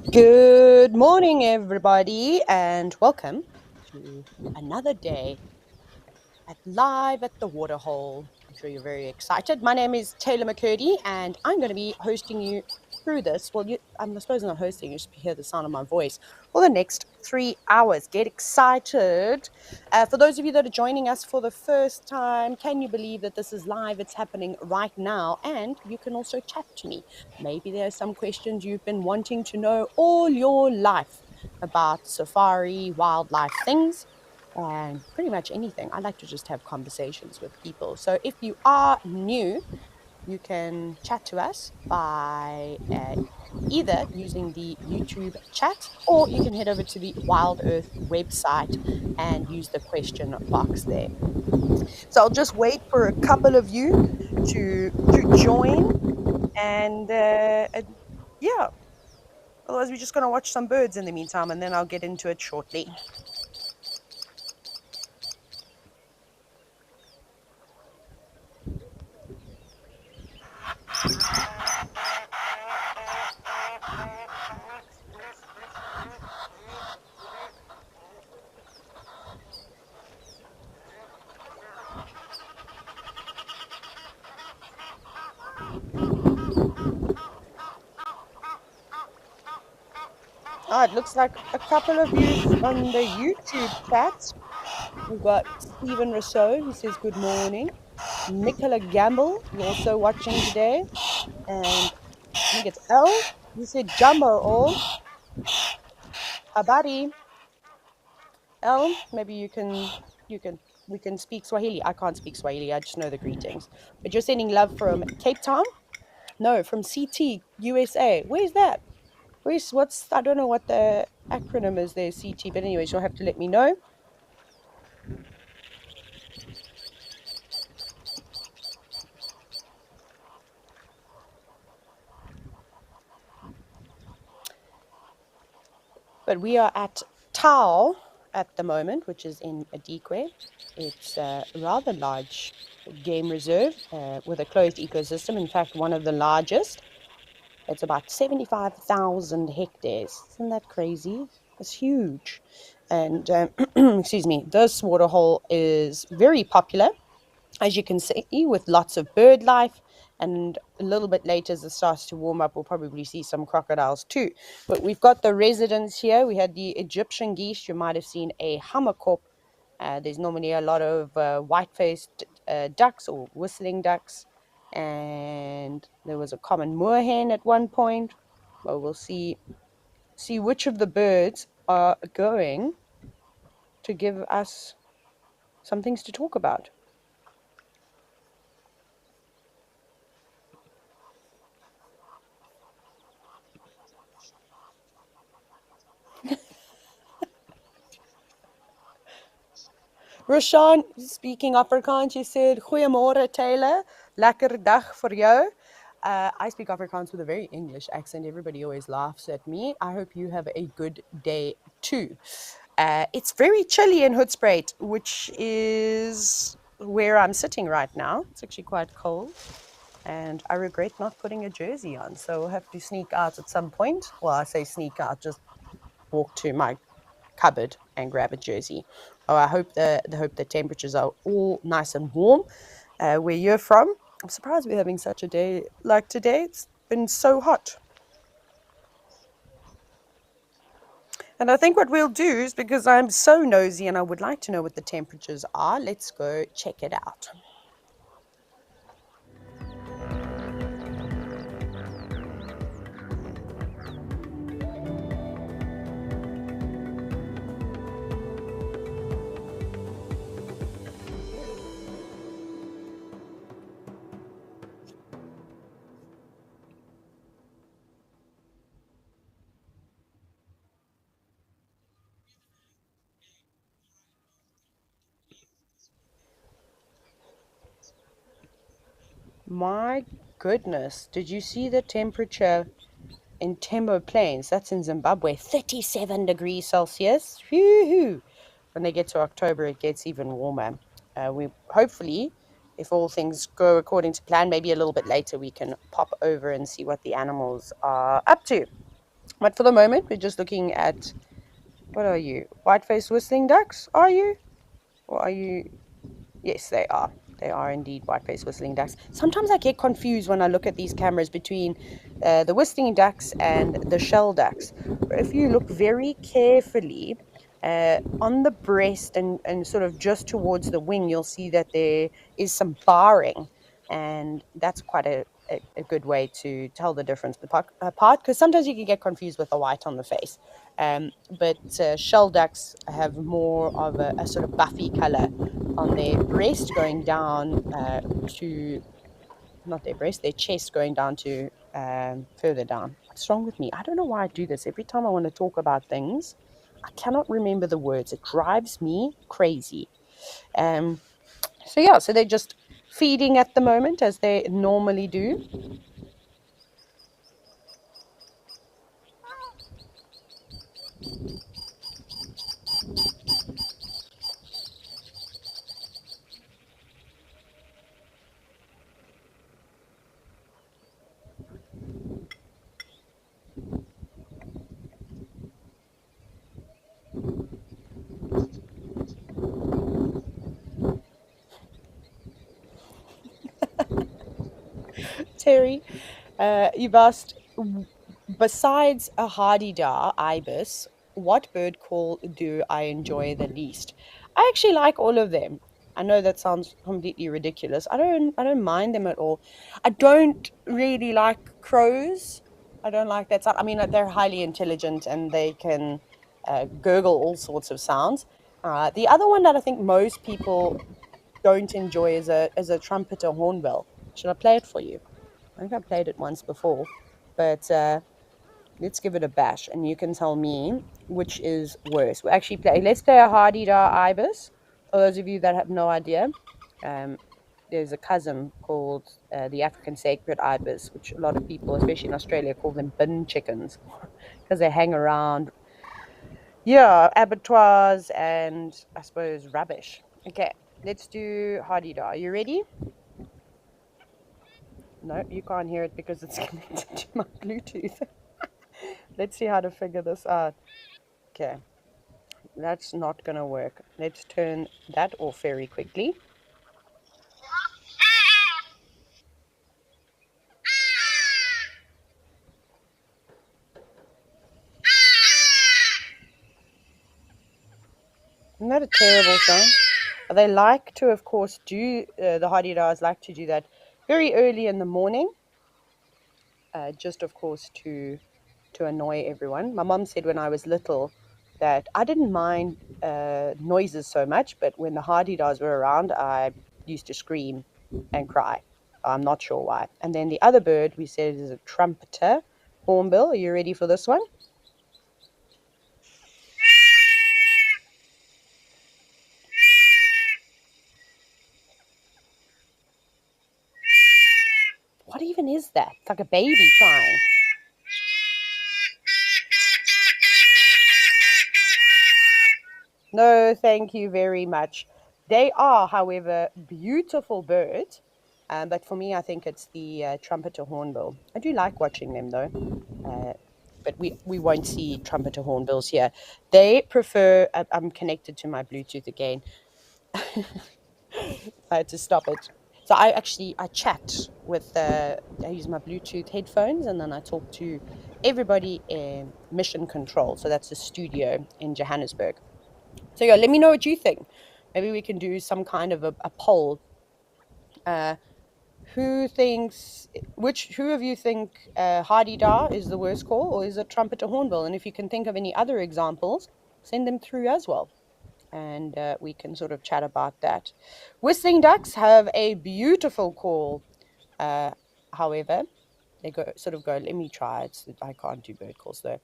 Good morning, everybody, and welcome to another day live at the Waterhole. I'm sure you're very excited. My name is Taylor McCurdy, and I'm going to be hosting you through this. Well, I suppose not hosting, you just hear the sound of my voice for the next 3 hours. Get excited. For those of you that are joining us for the first time, can you believe that this is live? It's happening right now, and you can also chat to me. Maybe there are some questions you've been wanting to know all your life about safari, wildlife things, and pretty much anything. I like to just have conversations with people. So if you are new, you can chat to us by either using the YouTube chat, or you can head over to the WildEarth website and use the question box there. So I'll just wait for a couple of you to join, and yeah. Otherwise, we're just going to watch some birds in the meantime, and then I'll get into it shortly. It looks like a couple of you on the YouTube chat. We've got Stephen Rousseau, who says good morning. Nicola Gamble, who's also watching today. And I think it's Elle, who said jumbo all. Habari. Elle, maybe we can speak Swahili. I can't speak Swahili, I just know the greetings. But you're sending love from Cape Town? No, from CT, USA. Where's that? I don't know what the acronym is there, CT, but anyways, you'll have to let me know. But we are at Tau at the moment, which is in Adikwe. It's a rather large game reserve with a closed ecosystem. In fact, one of the largest. It's about 75,000 hectares. Isn't that crazy? It's huge. And excuse me, this waterhole is very popular, as you can see, with lots of bird life. And a little bit later, as it starts to warm up, we'll probably see some crocodiles too. But we've got the residents here. We had the Egyptian geese. You might have seen a hammerkop. There's normally a lot of white-faced ducks or whistling ducks. And there was a common moorhen at one point. Well, we'll see which of the birds are going to give us some things to talk about. Roshan, speaking Afrikaans, you said, Goeiemôre, Taylor. Lekker dag vir jou. I speak Afrikaans with a very English accent. Everybody always laughs at me. I hope you have a good day too. It's very chilly in Hoedspruit, which is where I'm sitting right now. It's actually quite cold, and I regret not putting a jersey on, so we'll have to sneak out at some point. Well, I say sneak out, just walk to my cupboard and grab a jersey. Oh, I hope the temperatures are all nice and warm where you're from. I'm surprised we're having such a day like today. It's been so hot. And I think what we'll do is, because I'm so nosy and I would like to know what the temperatures are, let's go check it out. My goodness, did you see the temperature in Tembo Plains? That's in Zimbabwe, 37 degrees Celsius. Whoo-hoo. When they get to October, it gets even warmer. We hopefully if all things go according to plan, maybe a little bit later we can pop over and see what the animals are up to. But for the moment, we're just looking at, what are you? White-faced whistling ducks, are you? Or are you? Yes, they are. They are indeed white-faced whistling ducks. Sometimes I get confused when I look at these cameras between the whistling ducks and the shell ducks. But if you look very carefully on the breast and sort of just towards the wing, you'll see that there is some barring, and that's quite a good way to tell the difference apart, because sometimes you can get confused with the white on the face. But shell ducks have more of a sort of buffy color on their breast going down to, not their breast, their chest going down to further down. What's wrong with me? I don't know why I do this. Every time I want to talk about things, I cannot remember the words. It drives me crazy. Um, so yeah, so they're just feeding at the moment as they normally do. Terry, you've asked, besides a hardy-dar ibis, what bird call do I enjoy the least? I actually like all of them. I know that sounds completely ridiculous. I don't mind them at all. I don't really like crows. I don't like that sound. I mean, they're highly intelligent and they can gurgle all sorts of sounds. The other one that I think most people don't enjoy is a trumpet or hornbill. Should I play it for you? I think I played it once before, but let's give it a bash, and you can tell me which is worse. We actually play. Let's play a hardy dar ibis. For those of you that have no idea, um, there's a cousin called the African sacred ibis, which a lot of people, especially in Australia, call them bin chickens because they hang around, yeah, abattoirs and I suppose rubbish. Okay, let's do hardy dar. Are you ready? No, you can't hear it because it's connected to my Bluetooth. Let's see how to figure this out. Okay, that's not going to work. Let's turn that off very quickly. Isn't that a terrible sound? They like to, of course, do the Hadidars like to do that very early in the morning, just of course to annoy everyone. My mom said when I was little that I didn't mind noises so much, but when the Hadidars were around, I used to scream and cry. I'm not sure why. And then the other bird we said is a trumpeter, hornbill. Are you ready for this one? What even is that? It's like a baby crying. No, thank you very much. They are, however, beautiful birds. But for me, I think it's the trumpeter hornbill. I do like watching them though. But we won't see trumpeter hornbills here. They prefer, I'm connected to my Bluetooth again. I had to stop it. So I chat with I use my Bluetooth headphones and then I talk to everybody in Mission Control. So that's a studio in Johannesburg. So yeah, let me know what you think. Maybe we can do some kind of a poll. Uh, who thinks who of you think Hardy Da is the worst call, or is it trumpeter hornbill? And if you can think of any other examples, send them through as well, and we can sort of chat about that. Whistling ducks have a beautiful call. However, they go. Let me try it. I can't do bird calls though.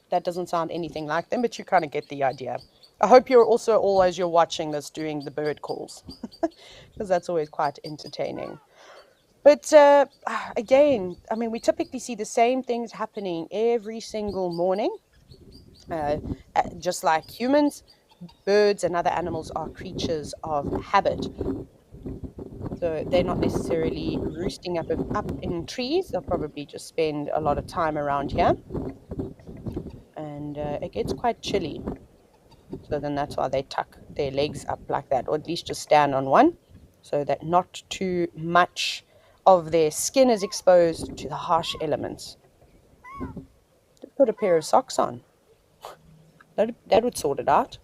That doesn't sound anything like them, but you kind of get the idea. I hope you're also all, as you're watching this, doing the bird calls, because that's always quite entertaining. But again, I mean, we typically see the same things happening every single morning, uh, just like humans. birds and other animals are creatures of habit. So they're not necessarily roosting up in trees. They'll probably just spend a lot of time around here. And it gets quite chilly. So then that's why they tuck their legs up like that, or at least just stand on one, so that not too much of their skin is exposed to the harsh elements. Put a pair of socks on. That would sort it out.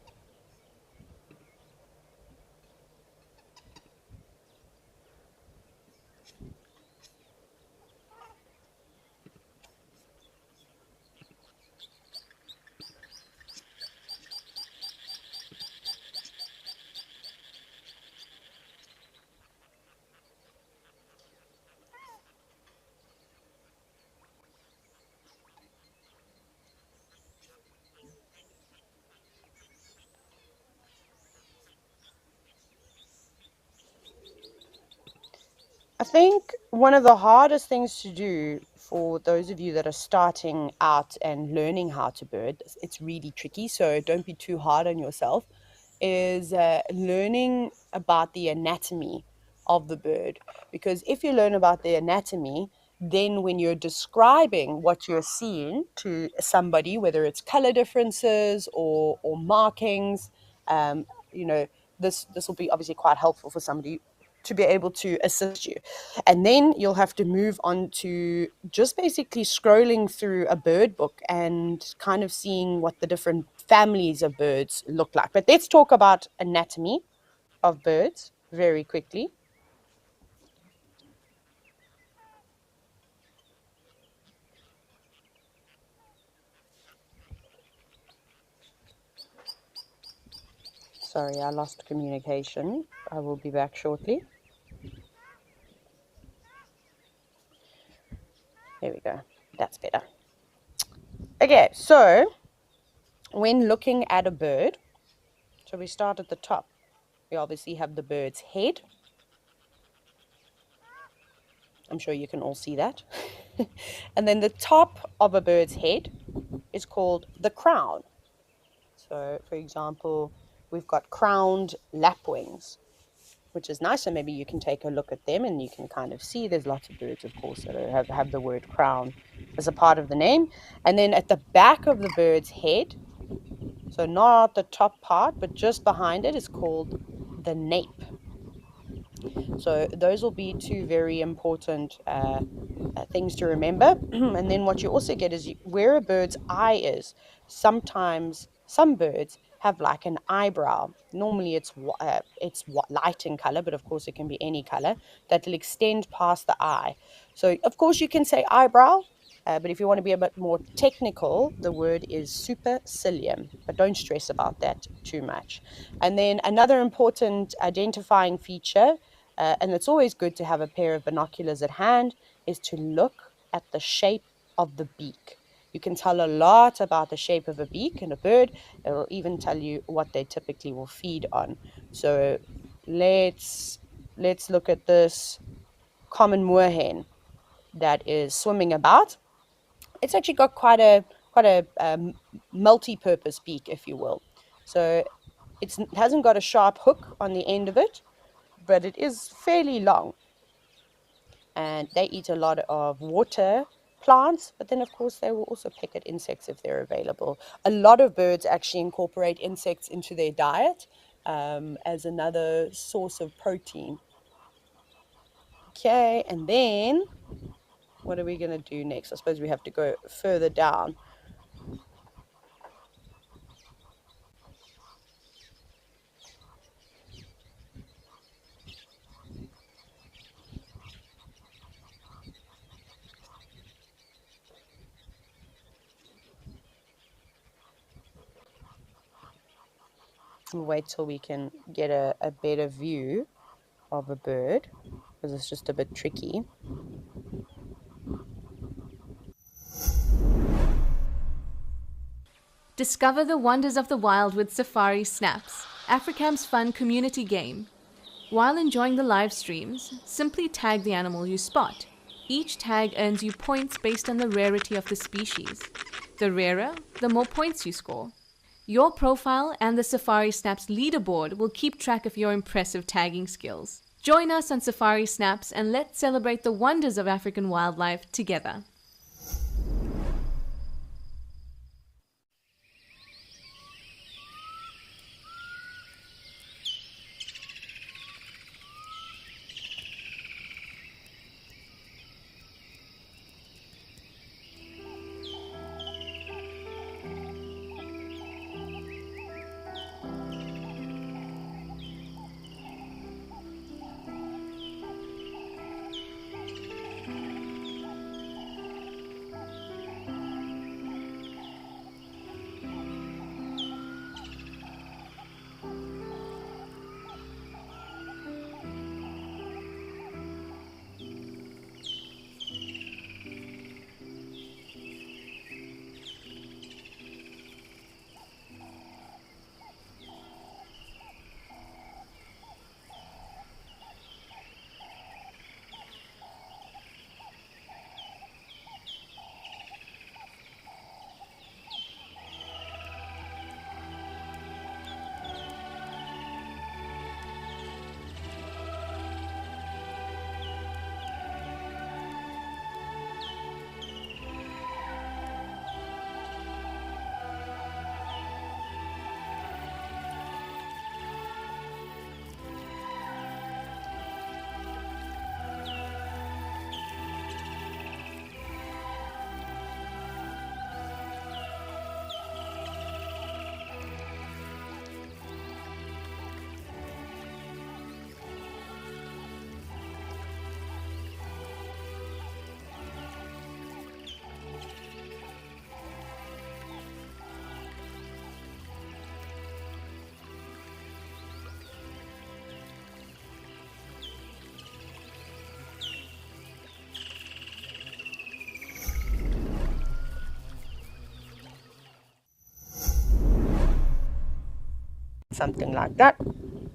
I think one of the hardest things to do for those of you that are starting out and learning how to bird, it's really tricky, so don't be too hard on yourself, is learning about the anatomy of the bird. Because if you learn about the anatomy, then when you're describing what you're seeing to somebody, whether it's color differences or markings, um, you know, this will be obviously quite helpful for somebody to be able to assist you. And then you'll have to move on to just basically scrolling through a bird book and kind of seeing what the different families of birds look like. But let's talk about anatomy of birds very quickly. Sorry, I lost communication. I will be back shortly. There we go. That's better. Okay, so when looking at a bird, so we start at the top. We obviously have the bird's head. I'm sure you can all see that. And then the top of a bird's head is called the crown. So, for example, we've got crowned lapwings, which is nice. So maybe you can take a look at them and you can kind of see there's lots of birds, of course, that have the word crown as a part of the name. And then at the back of the bird's head, so not the top part, but just behind it, is called the nape. So those will be two very important things to remember. And then what you also get is where a bird's eye is. Sometimes some birds have like an eyebrow. Normally it's light in color, but of course it can be any color that will extend past the eye. So of course you can say eyebrow, but if you want to be a bit more technical, the word is supercilium, but don't stress about that too much. And then another important identifying feature, and it's always good to have a pair of binoculars at hand, is to look at the shape of the beak. You can tell a lot about the shape of a beak in a bird. It will even tell you what they typically will feed on. So let's look at this common moorhen that is swimming about. It's actually got quite a multi-purpose beak, if you will. So it hasn't got a sharp hook on the end of it, but it is fairly long. And they eat a lot of water plants, but then of course they will also pick at insects if they're available. A lot of birds actually incorporate insects into their diet as another source of protein. Okay, and then what are we going to do next? I suppose we have to go further down. We'll wait till we can get a better view of a bird, because it's just a bit tricky. Discover the wonders of the wild with Safari Snaps, Africam's fun community game. While enjoying the live streams, simply tag the animal you spot. Each tag earns you points based on the rarity of the species. The rarer, the more points you score. Your profile and the Safari Snaps leaderboard will keep track of your impressive tagging skills. Join us on Safari Snaps and let's celebrate the wonders of African wildlife together. Something like that.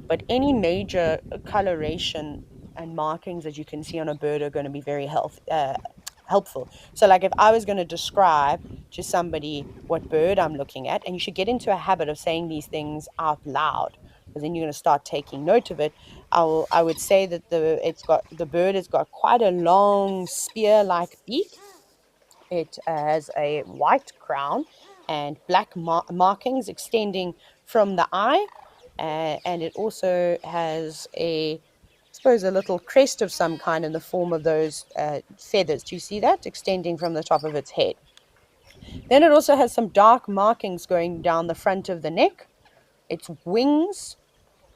But any major coloration and markings that you can see on a bird are going to be very helpful. So like if I was going to describe to somebody what bird I'm looking at, and you should get into a habit of saying these things out loud, because then you're going to start taking note of it. I would say that the bird has got quite a long spear-like beak. It has a white crown and black markings extending from the eye, and it also has I suppose, a little crest of some kind in the form of those feathers. Do you see that extending from the top of its head? Then it also has some dark markings going down the front of the neck. Its wings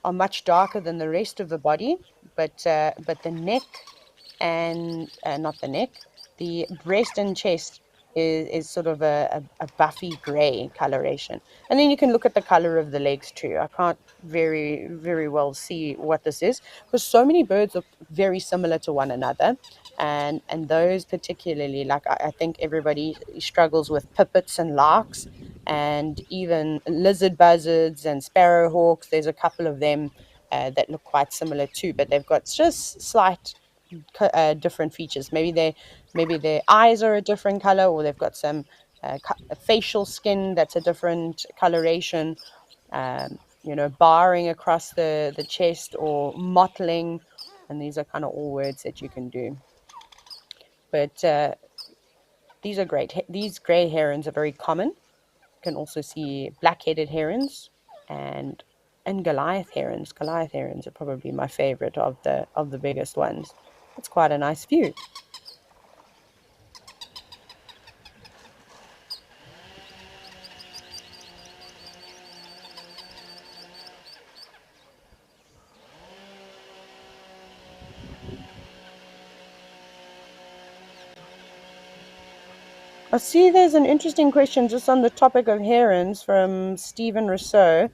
are much darker than the rest of the body, but the neck and not the neck, the breast and chest is sort of a buffy gray coloration. And then you can look at the color of the legs too. I can't very well see what this is because so many birds look very similar to one another. And those particularly, like I think everybody struggles with pipits and larks and even lizard buzzards and sparrowhawks. There's a couple of them that look quite similar too, but they've got just slight different features. Maybe their eyes are a different color, or they've got some facial skin that's a different coloration. Barring across the chest or mottling, and these are kind of all words that you can do. But these are great. These gray herons are very common. You can also see black-headed herons and Goliath herons. Goliath herons are probably my favorite of the biggest ones. It's quite a nice view. I see there's an interesting question just on the topic of herons from Stephen Rousseau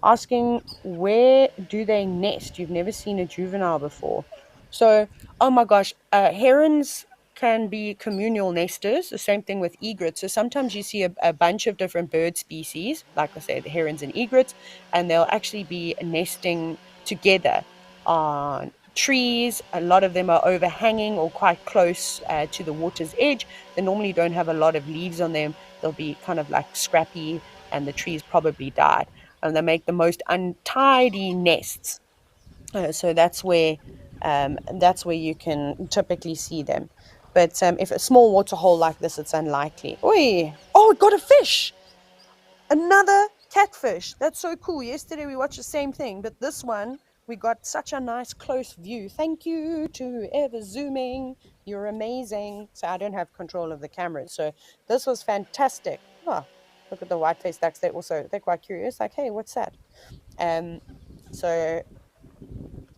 asking, where do they nest? You've never seen a juvenile before. So, oh my gosh, herons can be communal nesters, the same thing with egrets. So sometimes you see a bunch of different bird species, like I say, the herons and egrets, and they'll actually be nesting together on trees. A lot of them are overhanging or quite close to the water's edge. They normally don't have a lot of leaves on them. They'll be kind of like scrappy and the trees probably died. And they make the most untidy nests. So that's where you can typically see them. But if a small water hole like this, it's unlikely. Oi! Oh, it got a fish! Another catfish. That's so cool. Yesterday we watched the same thing, but this one we got such a nice close view. Thank you to whoever zooming. You're amazing. So I don't have control of the cameras. So this was fantastic. Oh, look at the white-faced ducks. They're quite curious. Like, hey, what's that? Um, so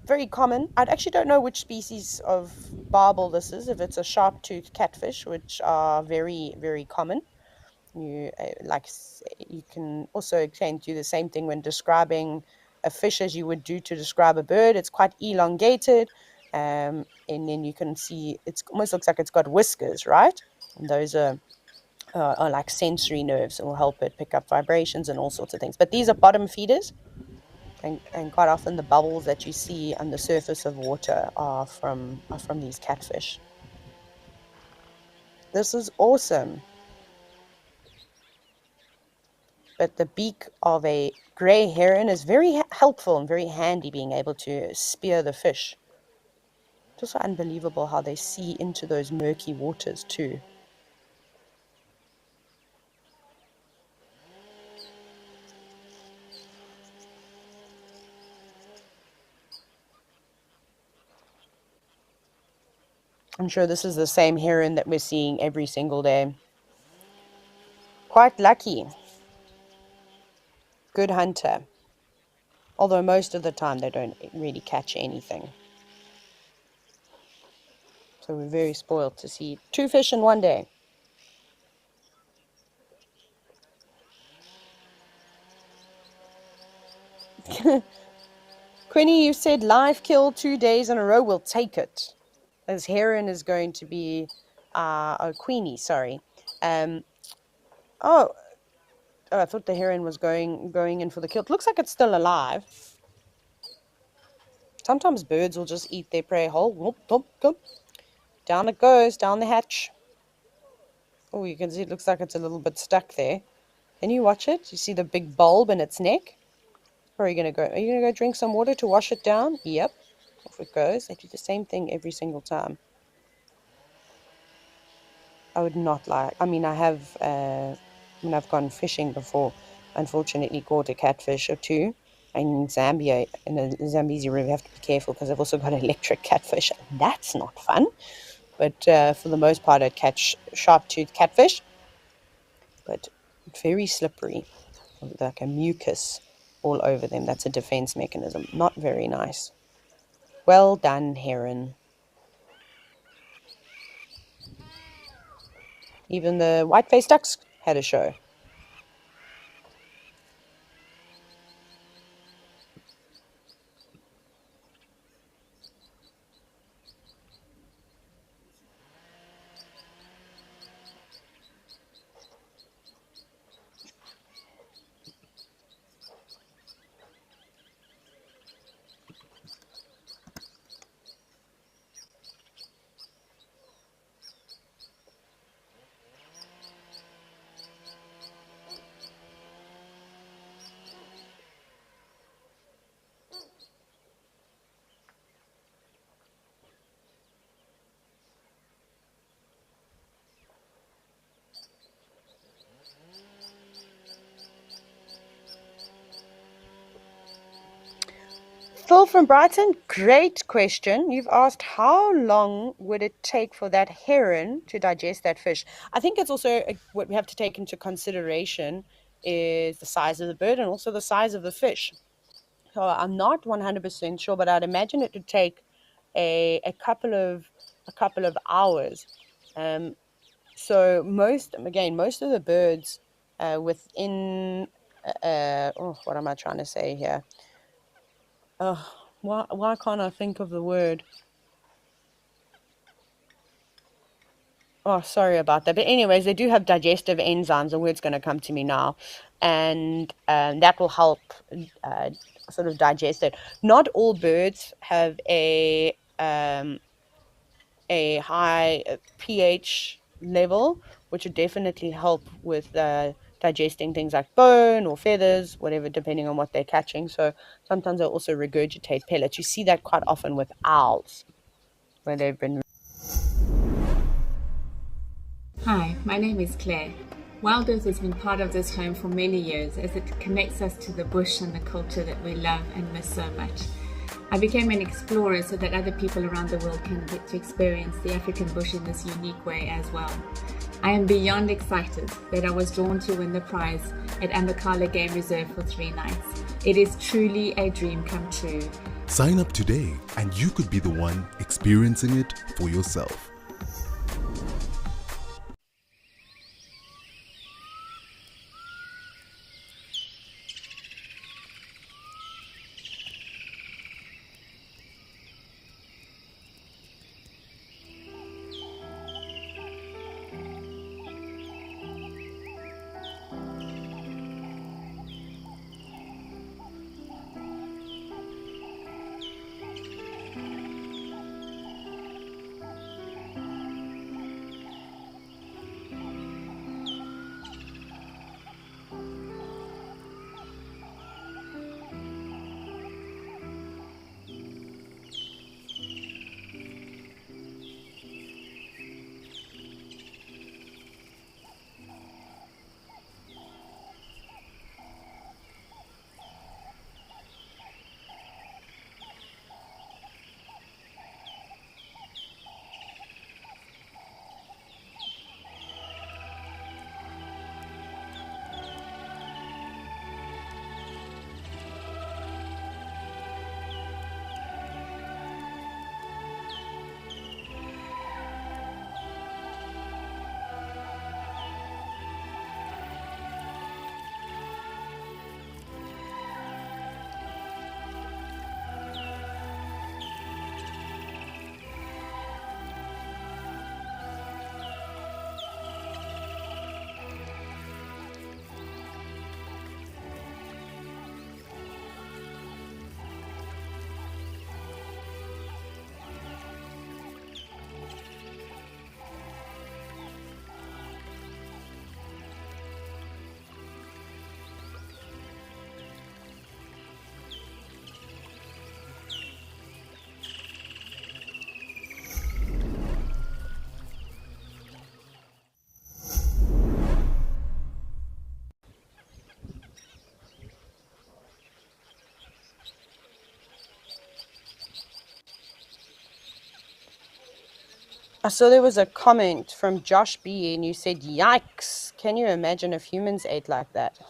very common. I actually don't know which species of barbel this is. If it's a sharp-toothed catfish, which are very, very common. You can also again do the same thing when describing a fish as you would do to describe a bird. It's quite elongated, and then you can see it almost looks like it's got whiskers, right? And those are like sensory nerves and will help it pick up vibrations and all sorts of things. But these are bottom feeders, and quite often the bubbles that you see on the surface of water are from these catfish. This is awesome. But the beak of a gray heron is very helpful and very handy, being able to spear the fish. It's also unbelievable how they see into those murky waters too. I'm sure this is the same heron that we're seeing every single day. Quite lucky. Good hunter. Although most of the time they don't really catch anything. So we're very spoiled to see 2 fish in one day. Quinny, you said live kill 2 days in a row. We'll take it. This heron is going to be, Queenie, sorry. Um, oh, I thought the heron was going in for the kill. It looks like it's still alive. Sometimes birds will just eat their prey whole. Whoop, whoop, whoop. Down it goes, down the hatch. Oh, you can see it looks like it's a little bit stuck there. Can you watch it? You see the big bulb in its neck? Where are you going to go? Are you going to go drink some water to wash it down? Yep. Off it goes. They do the same thing every single time. I would not like. I mean, when I've gone fishing before, unfortunately caught a catfish or two. In Zambia, in the Zambezi River, you have to be careful because I've also got electric catfish. And that's not fun. But for the most part, I'd catch sharp-toothed catfish. But very slippery, like a mucus all over them. That's a defense mechanism. Not very nice. Well done, heron. Even the white-faced ducks had a show. Phil from Brighton, great question. You've asked how long would it take for that heron to digest that fish? I think it's also what we have to take into consideration is the size of the bird and also the size of the fish. So I'm not 100% sure, but I'd imagine it would take a couple of hours. So most of the birds within what am I trying to say here? Why can't I think of the word? Oh, sorry about that. But anyways, they do have digestive enzymes. The word's going to come to me now, and that will help sort of digest it. Not all birds have a high pH level, which would definitely help with digesting things like bone or feathers, whatever, depending on what they're catching. So sometimes they'll also regurgitate pellets. You see that quite often with owls, where they've been. Hi, my name is Claire. WildEarth has been part of this home for many years as it connects us to the bush and the culture that we love and miss so much. I became an explorer so that other people around the world can get to experience the African bush in this unique way as well. I am beyond excited that I was drawn to win the prize at Ambakala Game Reserve for 3 nights. It is truly a dream come true. Sign up today and you could be the one experiencing it for yourself. I saw there was a comment from Josh B, and you said, "Yikes! Can you imagine if humans ate like that?"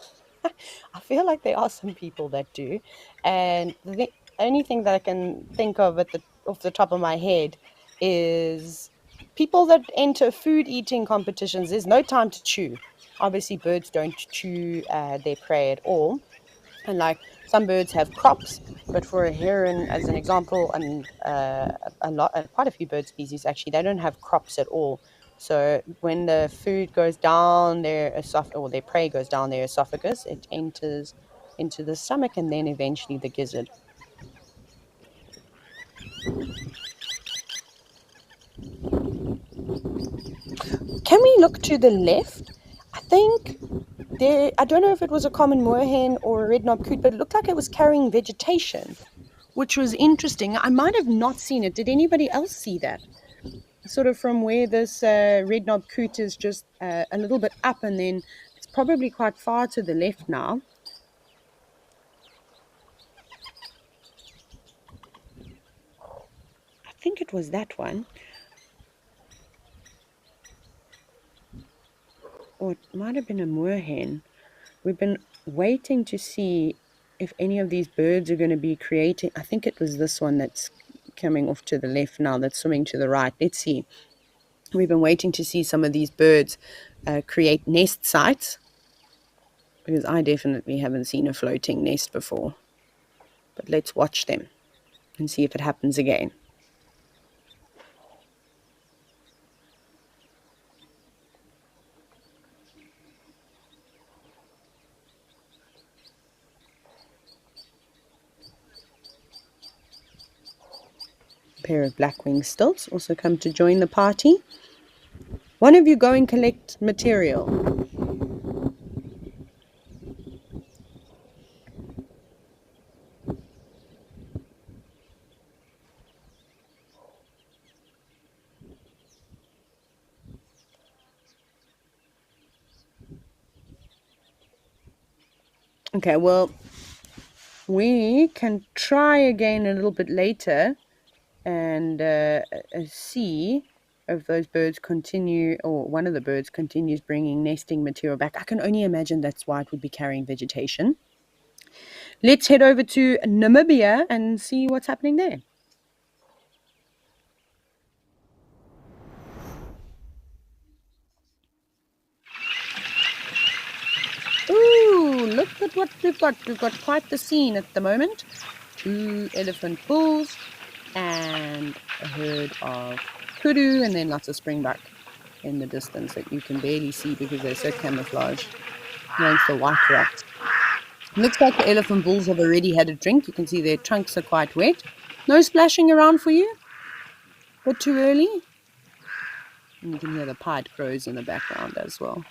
I feel like there are some people that do, and the only thing that I can think of off the top of my head is people that enter food eating competitions. There's no time to chew. Obviously, birds don't chew their prey at all, and like some birds have crops, but for a heron, as an example, and quite a few bird species actually, they don't have crops at all. So when the food goes down their esophagus, or their prey goes down their esophagus, it enters into the stomach and then eventually the gizzard. Can we look to the left? I think there, I don't know if it was a common moorhen or a red-knobbed coot, but it looked like it was carrying vegetation, which was interesting. I might have not seen it. Did anybody else see that? Sort of from where this red-knobbed coot is, just a little bit up, and then it's probably quite far to the left now. I think it was that one. Or it might have been a moorhen. We've been waiting to see if any of these birds are going to be creating. I think it was this one that's coming off to the left now, that's swimming to the right. Let's see. We've been waiting to see some of these birds create nest sites, because I definitely haven't seen a floating nest before. But let's watch them and see if it happens again. A pair of black-winged stilts also come to join the party. One of you go and collect material. Okay, well, we can try again a little bit later and see if those birds continue, or one of the birds continues bringing nesting material back. I can only imagine that's why it would be carrying vegetation. Let's head over to Namibia and see what's happening there. Ooh, look at what we've got. We've got quite the scene at the moment. 2 elephant bulls and a herd of kudu, and then lots of springbuck in the distance that you can barely see because they're so camouflaged amongst the white rocks. Looks like the elephant bulls have already had a drink. You can see their trunks are quite wet. No splashing around for you? But too early? And you can hear the pied crows in the background as well.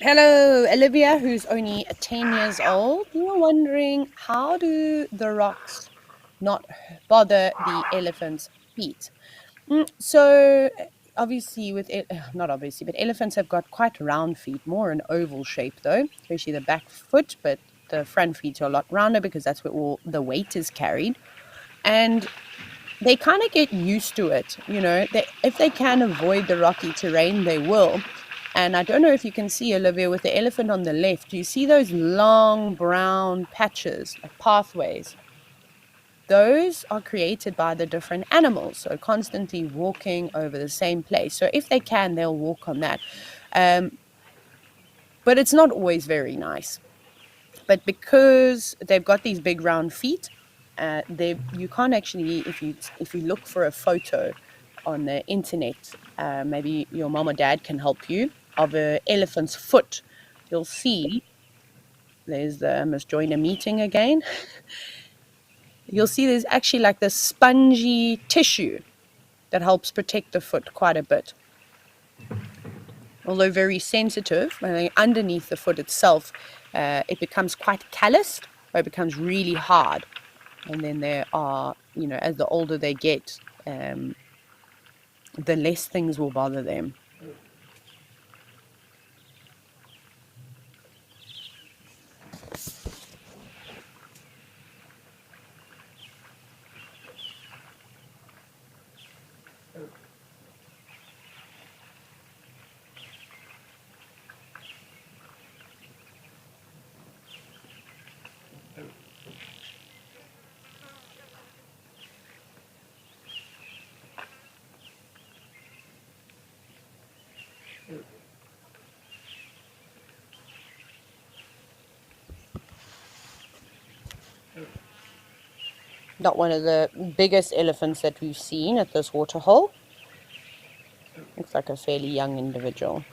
Hello, Olivia, who's only 10 years old. You were wondering, how do the rocks not bother the elephant's feet? So obviously not obviously, but elephants have got quite round feet, more an oval shape though, especially the back foot, but the front feet are a lot rounder because that's where all the weight is carried. And they kind of get used to it, if they can avoid the rocky terrain, they will. And I don't know if you can see, Olivia, with the elephant on the left, do you see those long brown patches, like pathways? Those are created by the different animals, so constantly walking over the same place. So if they can, they'll walk on that. But it's not always very nice. But because they've got these big round feet, you can't actually, if you look for a photo on the internet, maybe your mom or dad can help you, of an elephant's foot, you'll see there's the must join a meeting again. You'll see there's actually like this spongy tissue that helps protect the foot quite a bit. Although very sensitive, underneath the foot itself, it becomes quite calloused, or it becomes really hard. And then there are, as the older they get, the less things will bother them. Not one of the biggest elephants that we've seen at this waterhole. Looks like a fairly young individual.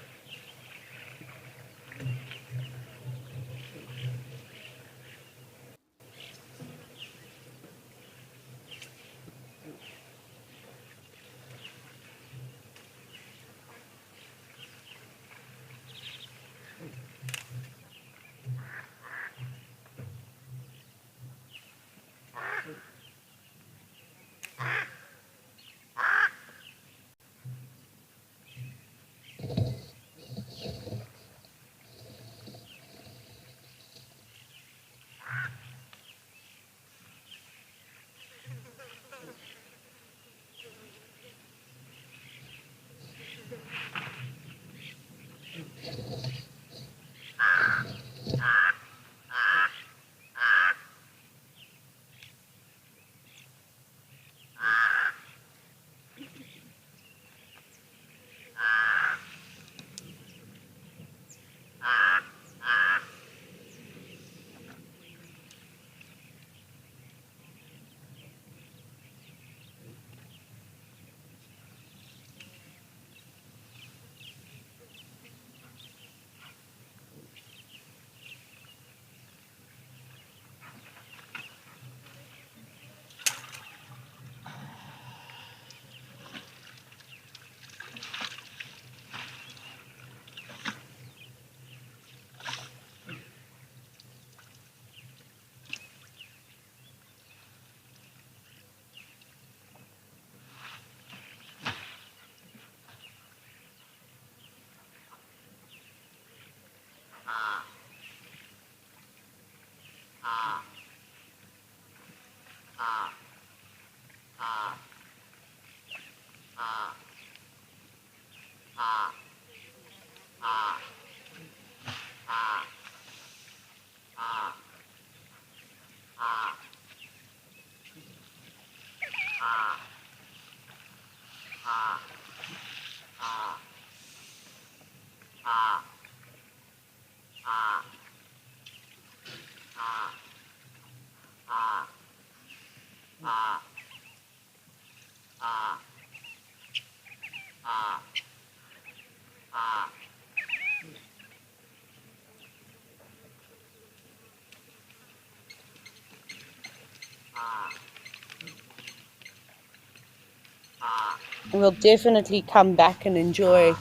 We'll definitely come back and enjoy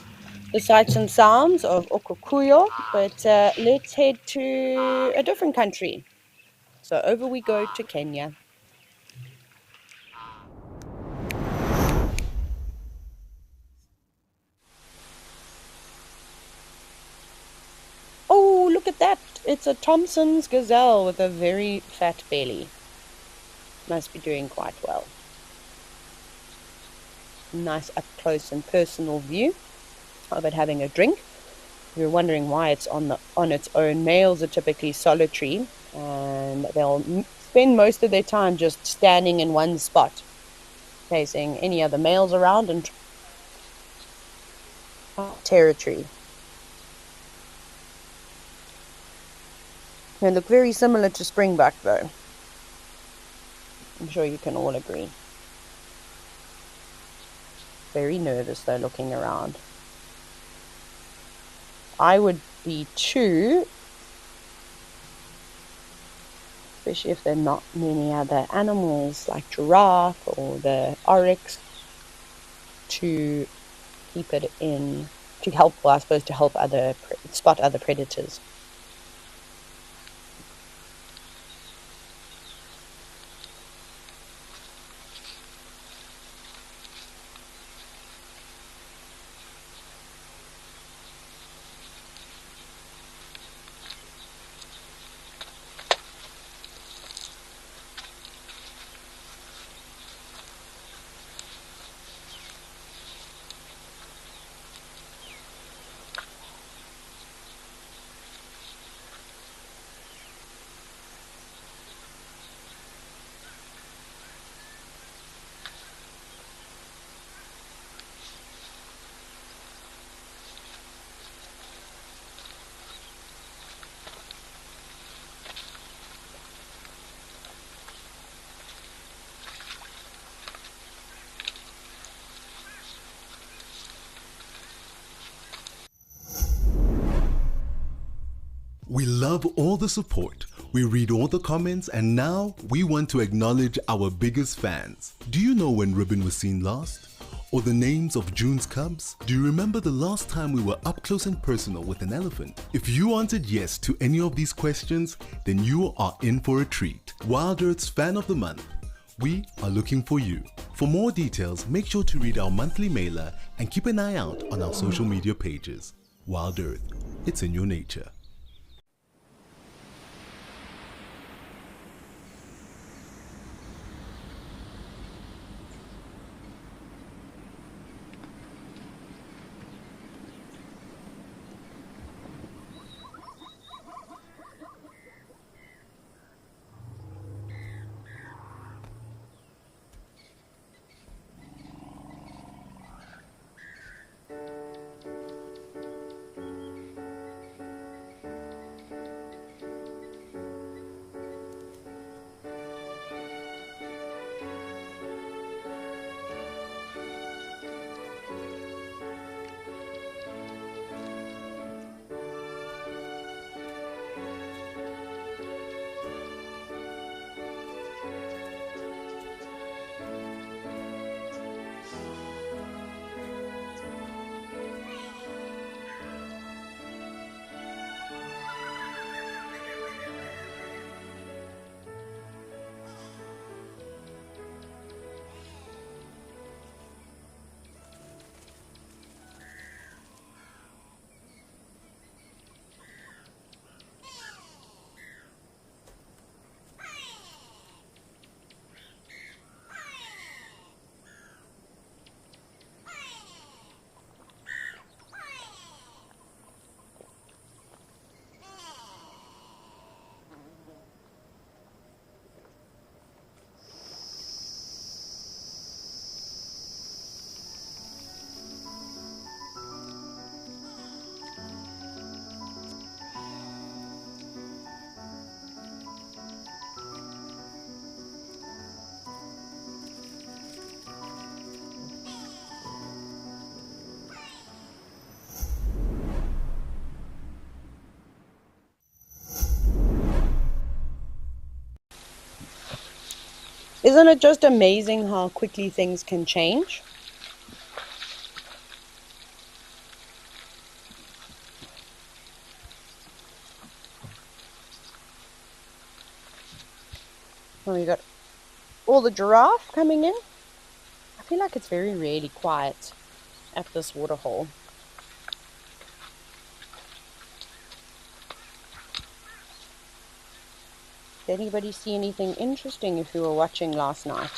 the sights and sounds of Okukuyo, but let's head to a different country. So over we go to Kenya. Oh, look at that. It's a Thompson's gazelle with a very fat belly. Must be doing quite well. Nice up close and personal view of it having a drink. If you're wondering why it's on its own, males are typically solitary and they'll spend most of their time just standing in one spot, chasing any other males around and territory. They look very similar to springbuck though. I'm sure you can all agree. Very nervous though, looking around. I would be too, especially if there are not many other animals like giraffe or the oryx to keep it in, to help, well, I suppose to help spot other predators. We love all the support. We read all the comments, and now we want to acknowledge our biggest fans. Do you know when Ribbon was seen last? Or the names of June's cubs? Do you remember the last time we were up close and personal with an elephant? If you answered yes to any of these questions, then you are in for a treat. WildEarth's Fan of the Month. We are looking for you. For more details, make sure to read our monthly mailer and keep an eye out on our social media pages. WildEarth, it's in your nature. Isn't it just amazing how quickly things can change? Well, we got all the giraffe coming in. I feel like it's very rarely quiet at this waterhole. Did anybody see anything interesting if you were watching last night?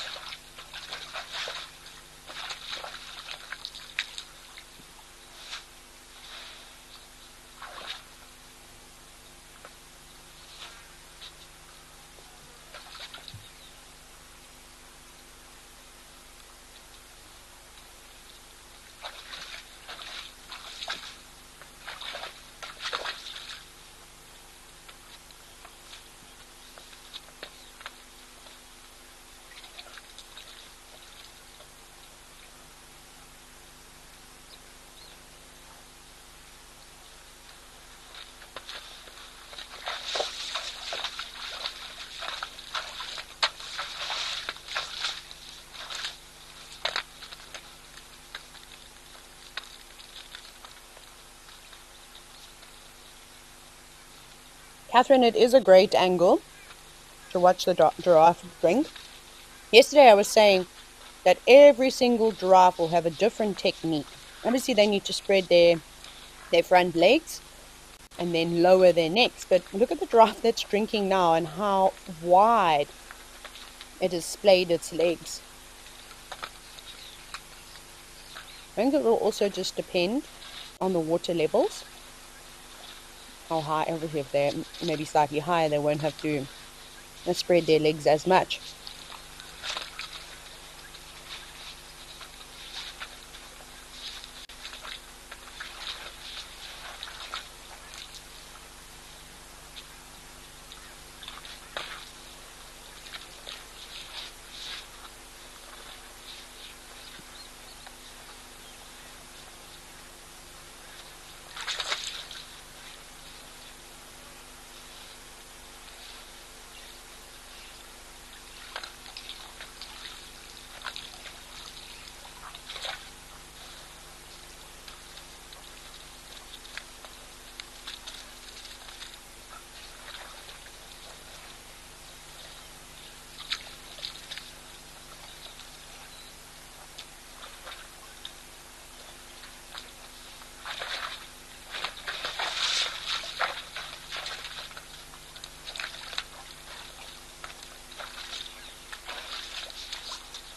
Catherine, it is a great angle to watch the giraffe drink. Yesterday I was saying that every single giraffe will have a different technique. Obviously they need to spread their front legs and then lower their necks. But look at the giraffe that's drinking now and how wide it has splayed its legs. I think it will also just depend on the water levels. How high, obviously if they're maybe slightly higher, they won't have to spread their legs as much.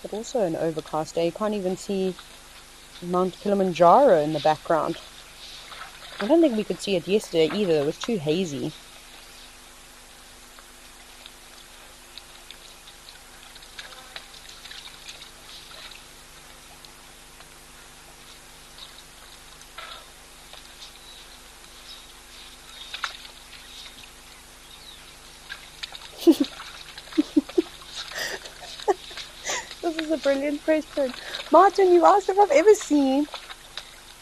but also an overcast day. You can't even see Mount Kilimanjaro in the background. I don't think we could see it yesterday either. It was too hazy. This is a brilliant question. Martin, you asked if I've ever seen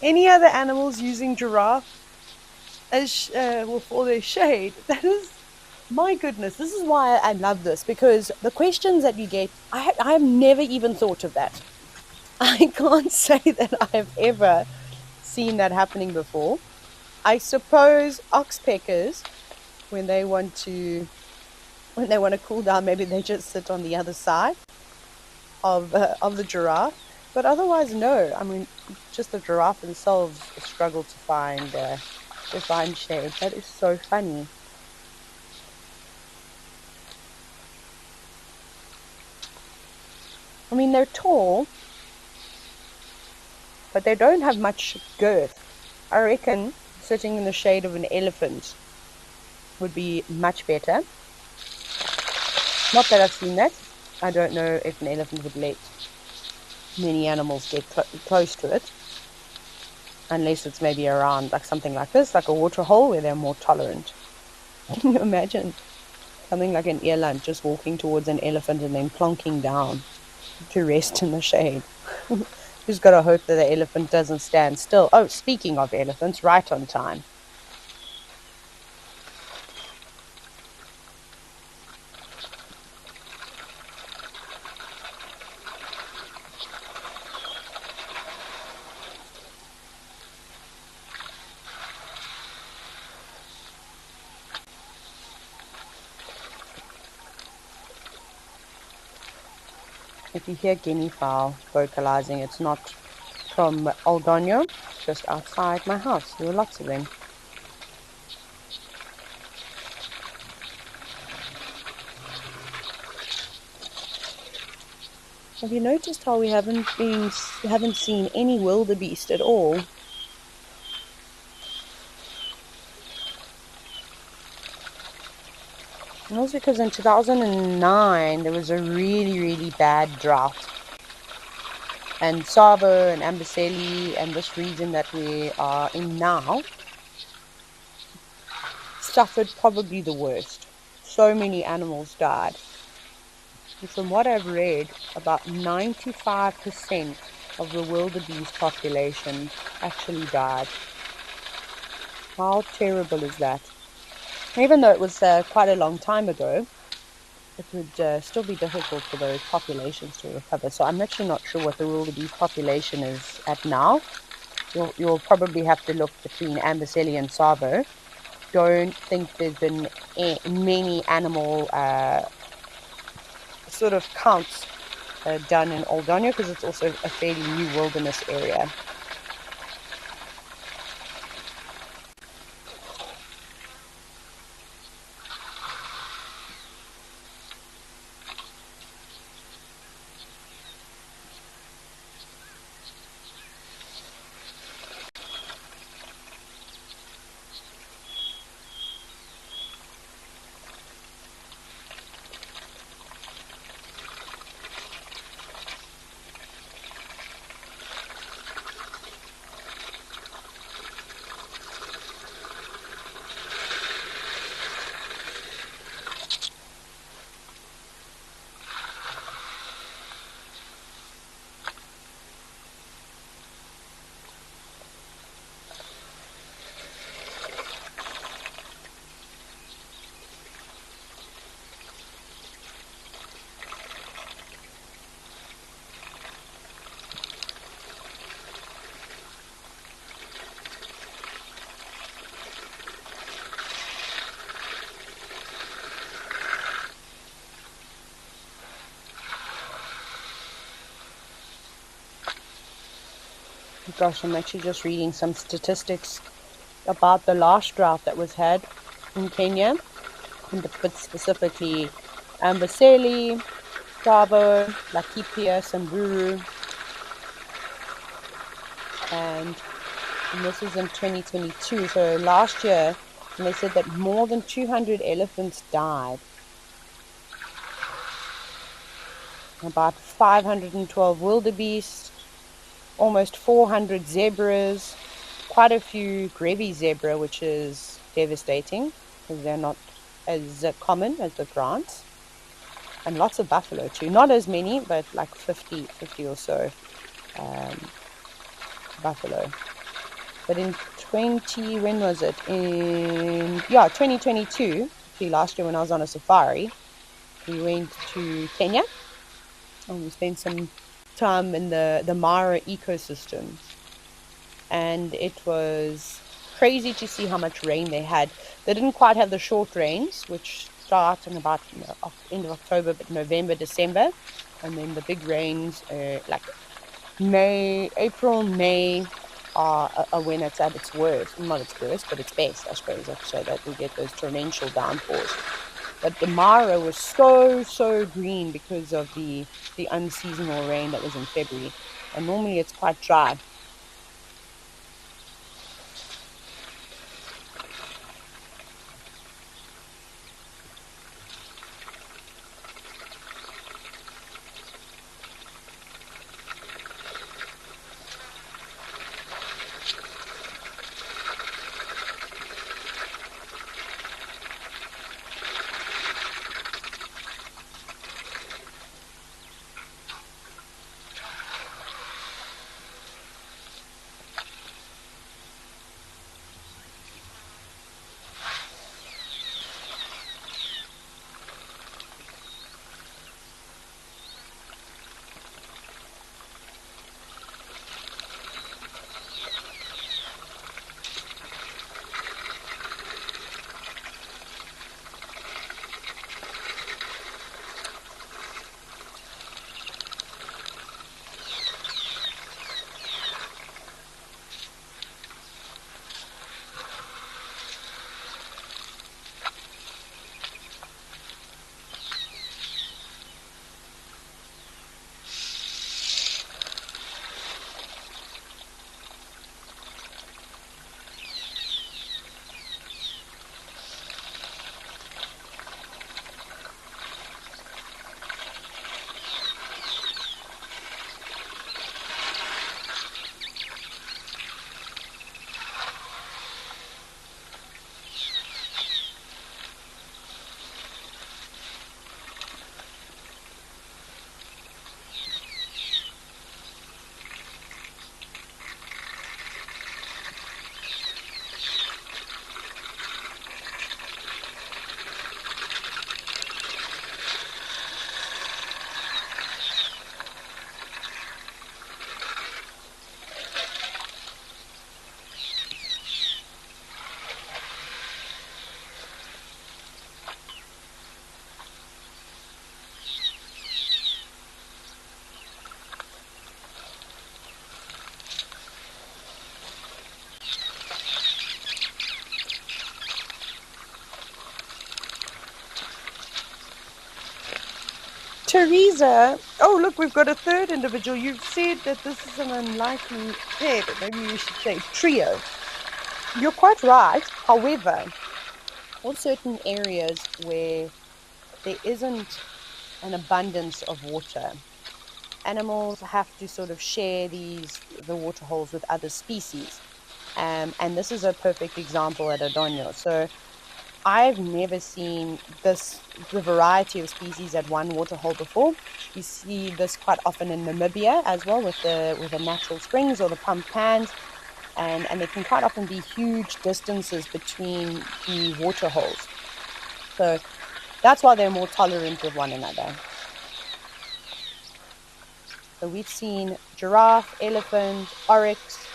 any other animals using giraffe as for their shade. That is, my goodness, this is why I love this, because the questions that you get, I've never even thought of that. I can't say that I've ever seen that happening before. I suppose oxpeckers, when they want to cool down, maybe they just sit on the other side of the giraffe. But otherwise, no. I mean, just the giraffe themselves struggle to find shade. That is so funny. I mean, they're tall, but they don't have much girth. I reckon sitting in the shade of an elephant would be much better. Not that I've seen that. I don't know if an elephant would let many animals get close to it, unless it's maybe around like something like this, like a waterhole, where they're more tolerant. Can you imagine something like an eland just walking towards an elephant and then plonking down to rest in the shade? Who's got to hope that the elephant doesn't stand still? Oh, speaking of elephants, right on time. If you hear guinea fowl vocalizing, it's not from Old Donyo, it's just outside my house. There were lots of them. Have you noticed how we haven't seen any wildebeest at all? And also because in 2009 there was a really, really bad drought. And Savo and Amboseli and this region that we are in now suffered probably the worst. So many animals died. And from what I've read, about 95% of the wildebeest population actually died. How terrible is that? Even though it was quite a long time ago, it would still be difficult for those populations to recover. So I'm actually not sure what the wildebeest population is at now. You'll probably have to look between Amboseli and Savo. Don't think there's been many animal sort of counts done in Old Donyo, because it's also a fairly new wilderness area. Gosh, I'm actually just reading some statistics about the last drought that was had in Kenya, but specifically Amboseli, Tsavo, Lakipia, Samburu, and this is in 2022. So last year, and they said that more than 200 elephants died. About 512 wildebeest, almost 400 zebras, quite a few Grevy's zebra, which is devastating because they're not as common as the grants, and lots of buffalo too. Not as many, but like 50 or so buffalo. But in when was it? In 2022, actually last year when I was on a safari, we went to Kenya and we spent some time in the Mara ecosystems. And it was crazy to see how much rain they had. They didn't quite have the short rains, which start in about end of October, but November, December. And then the big rains like April, May are when it's at its worst. Not its worst, but its best, I suppose. So that we get those torrential downpours. But the Mara was so green because of the unseasonal rain that was in February. And normally it's quite dry. Teresa, oh look, we've got a third individual. You've said that this is an unlikely pair, but maybe you should say trio. You're quite right. However, for certain areas where there isn't an abundance of water, animals have to sort of share the water holes with other species. And this is a perfect example at Adonio. So I've never seen the variety of species at one waterhole before. You see this quite often in Namibia as well with the natural springs or the pump pans, and there can quite often be huge distances between the waterholes. So that's why they're more tolerant with one another. So we've seen giraffe, elephant, oryx,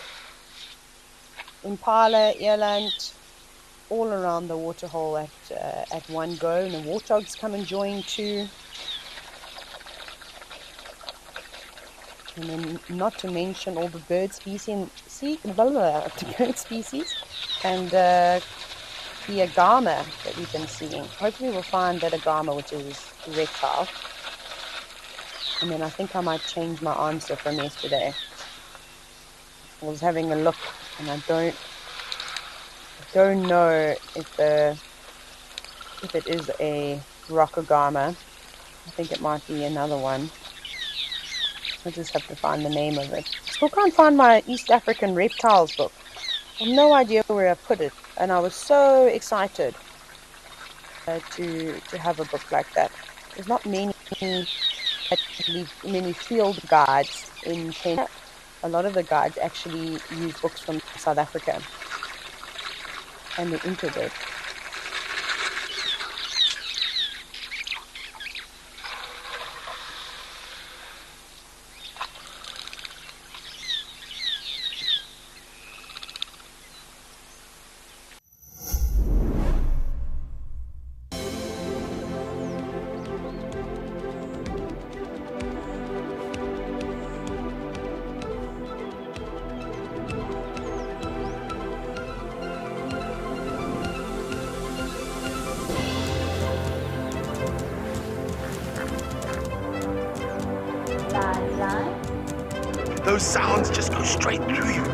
impala, eland, all around the waterhole at one go, and the warthogs come and join too. And then not to mention all the bird species, and the agama that we've been seeing. Hopefully we'll find that agama, which is reptile. And then I think I might change my answer from yesterday. I was having a look, and I don't know if it is a rockagama. I think it might be another one. I just have to find the name of it. I still can't find my East African reptiles book. I have no idea where I put it, and I was so excited to have a book like that. There's not many field guides in Kenya. A lot of the guides actually use books from South Africa and the interbred. Those sounds just go straight through you.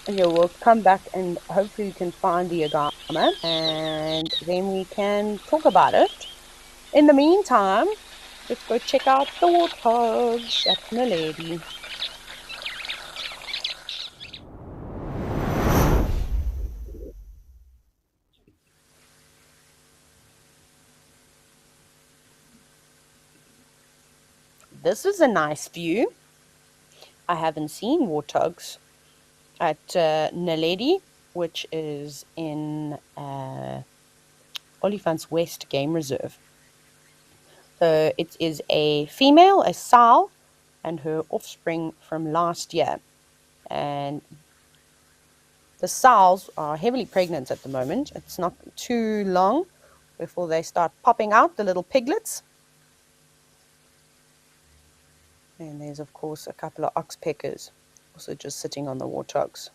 Okay, we'll come back and hopefully we can find the agama, and then we can talk about it. In the meantime, let's go check out the warthogs at Naledi. This is a nice view. I haven't seen warthogs at Naledi, which is in Olifants West Game Reserve. So it is a female, a sow, and her offspring from last year. And the sows are heavily pregnant at the moment. It's not too long before they start popping out, the little piglets. And there's, of course, a couple of oxpeckers also just sitting on the warthogs.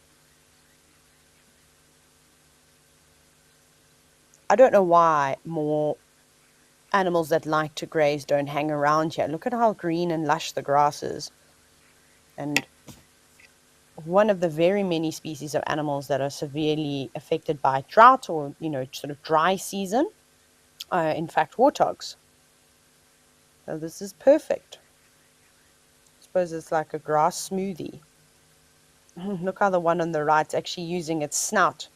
I don't know why more animals that like to graze don't hang around here. Look at how green and lush the grass is. And one of the very many species of animals that are severely affected by drought or, sort of dry season. In fact, warthogs. So this is perfect. I suppose it's like a grass smoothie. Look how the one on the right's actually using its snout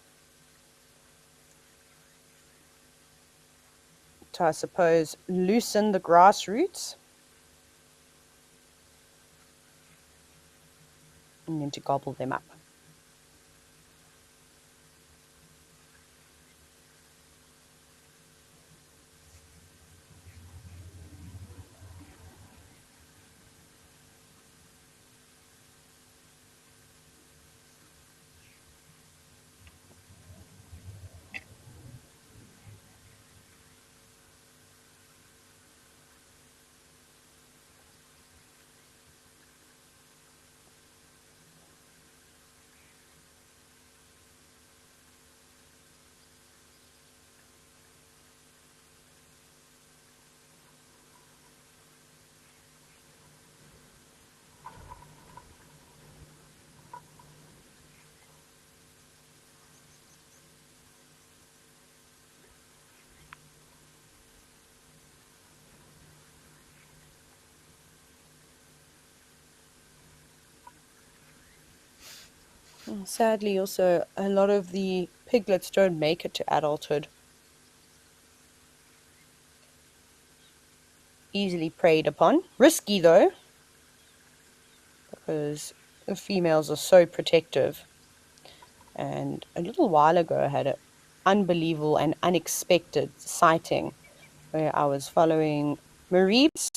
to, I suppose, loosen the grass roots and then to gobble them up. Sadly, also, a lot of the piglets don't make it to adulthood. Easily preyed upon. Risky, though, because the females are so protective. And a little while ago, I had an unbelievable and unexpected sighting where I was following Maurice,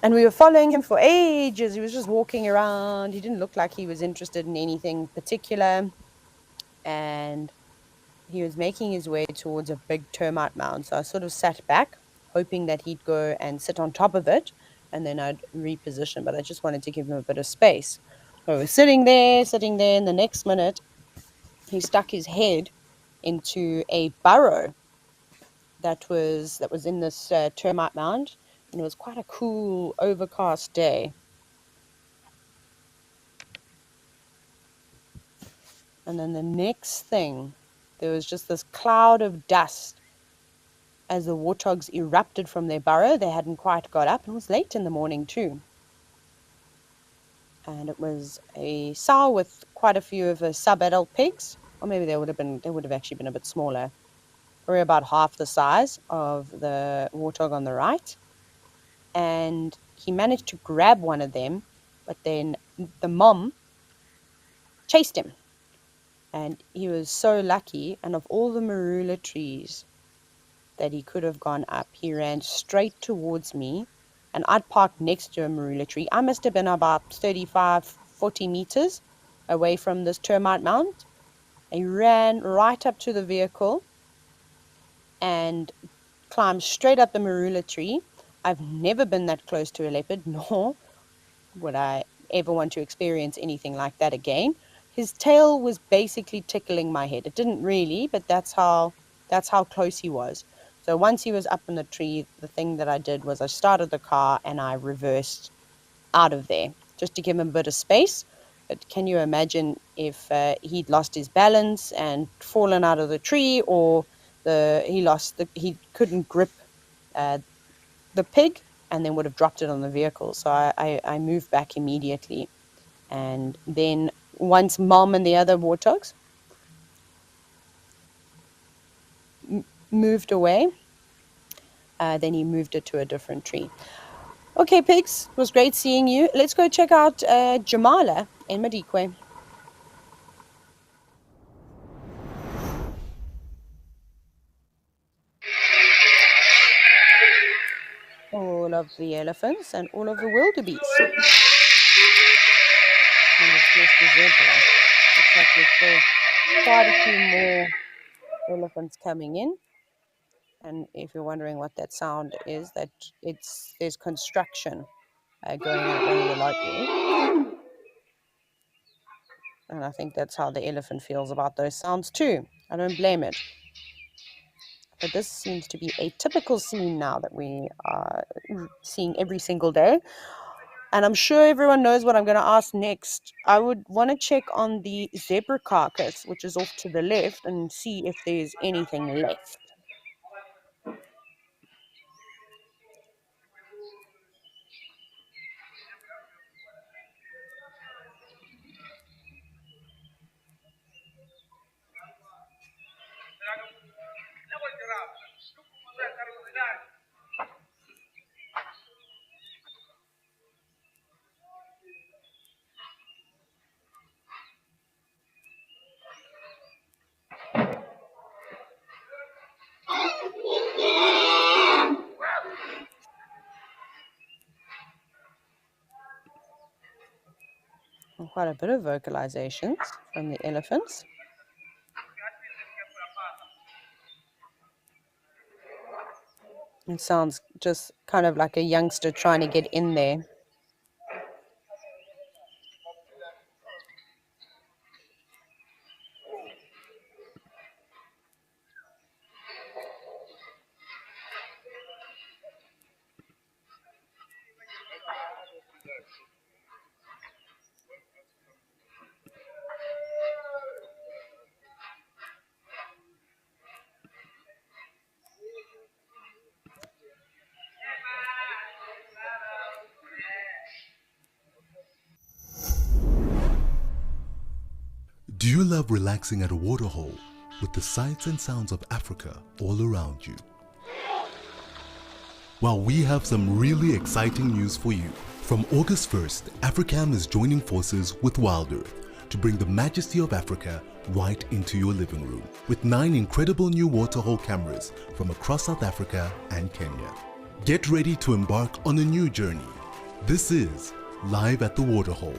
and we were following him for ages. He was just walking around. He didn't look like he was interested in anything particular. And he was making his way towards a big termite mound. So I sort of sat back, hoping that he'd go and sit on top of it, and then I'd reposition. But I just wanted to give him a bit of space. So I was sitting there, and the next minute, he stuck his head into a burrow that was in this termite mound, and it was quite a cool, overcast day. And then the next thing, there was just this cloud of dust as the warthogs erupted from their burrow. They hadn't quite got up, and it was late in the morning too. And it was a sow with quite a few of the sub-adult pigs, or maybe they would have actually been a bit smaller, probably about half the size of the warthog on the right. And he managed to grab one of them, but then the mom chased him. And he was so lucky, and of all the marula trees that he could have gone up, he ran straight towards me, and I'd parked next to a marula tree. I must have been about 35, 40 meters away from this termite mound. He ran right up to the vehicle and climbed straight up the marula tree. I've never been that close to a leopard, nor would I ever want to experience anything like that again. His tail was basically tickling my head. It didn't really, but that's how close he was. So once he was up in the tree, the thing that I did was I started the car and I reversed out of there just to give him a bit of space. But can you imagine if he'd lost his balance and fallen out of the tree, or he couldn't grip the pig and then would have dropped it on the vehicle. So I moved back immediately. And then once Mom and the other warthogs moved away, then he moved it to a different tree. Okay, pigs, it was great seeing you. Let's go check out Jamala in Madikwe. All of the elephants and all of the wildebeest. And of course the zebra. Looks like there's still quite a few more elephants coming in. And if you're wondering what that sound is, there's construction going on at one of the lodges. And I think that's how the elephant feels about those sounds too. I don't blame it. But this seems to be a typical scene now that we are seeing every single day. And I'm sure everyone knows what I'm going to ask next. I would want to check on the zebra carcass, which is off to the left, and see if there's anything left. And quite a bit of vocalizations from the elephants. It sounds just kind of like a youngster trying to get in there. Do you love relaxing at a waterhole with the sights and sounds of Africa all around you? Well, we have some really exciting news for you. From August 1st, Africam is joining forces with WildEarth to bring the majesty of Africa right into your living room with 9 incredible new waterhole cameras from across South Africa and Kenya. Get ready to embark on a new journey. This is Live at the Waterhole.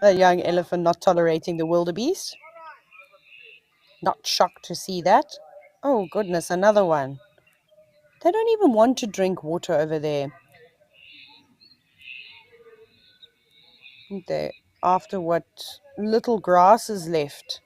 A young elephant not tolerating the wildebeest. Not shocked to see that. Oh, goodness, another one. They don't even want to drink water over there. They, after what little grass is left.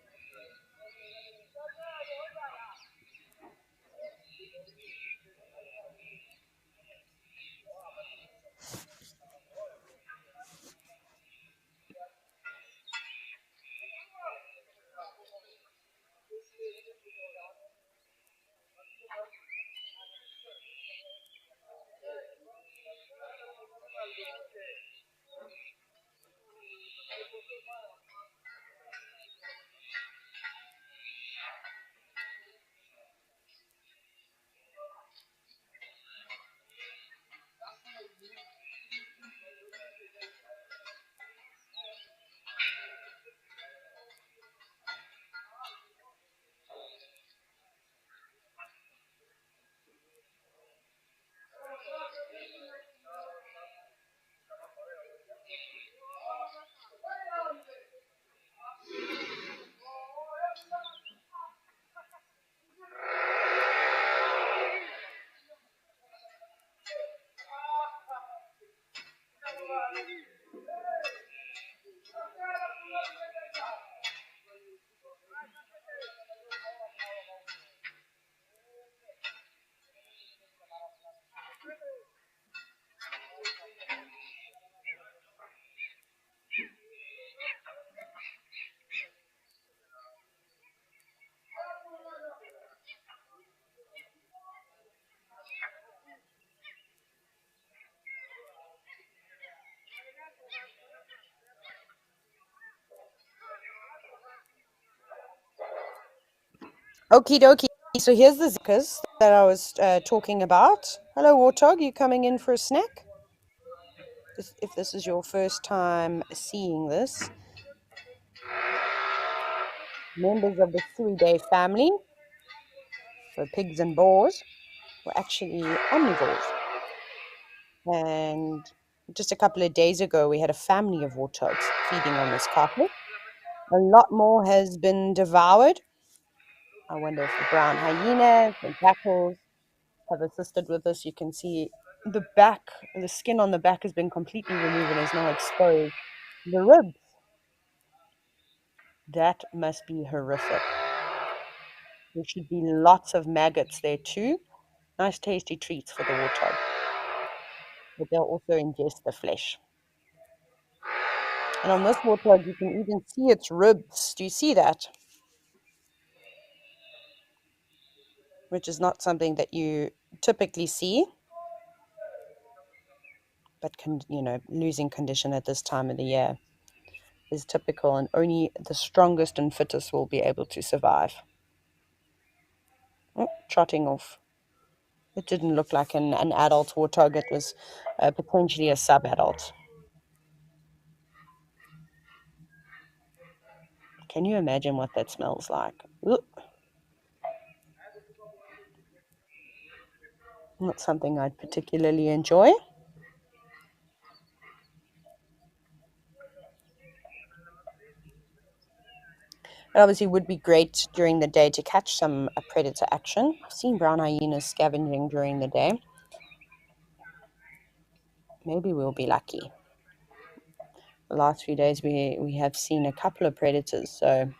Okie dokie. So here's the zickers that I was talking about. Hello, Warthog. You coming in for a snack? If this is your first time seeing this, members of the 3-day family, so pigs and boars, were actually omnivores. And just a couple of days ago, we had a family of warthogs feeding on this carpet. A lot more has been devoured. I wonder if the brown hyenas and jackals have assisted with this. You can see the skin on the back has been completely removed and is now exposed. The ribs, that must be horrific. There should be lots of maggots there too. Nice tasty treats for the warthog. But they'll also ingest the flesh. And on this warthog, you can even see its ribs. Do you see that? Which is not something that you typically see, but losing condition at this time of the year is typical, and only the strongest and fittest will be able to survive. Oh, trotting off. It didn't look like an adult warthog. It was potentially a sub-adult. Can you imagine what that smells like? Ugh. Not something I'd particularly enjoy. It obviously would be great during the day to catch some predator action. I've seen brown hyenas scavenging during the day. Maybe we'll be lucky. The last few days we have seen a couple of predators, so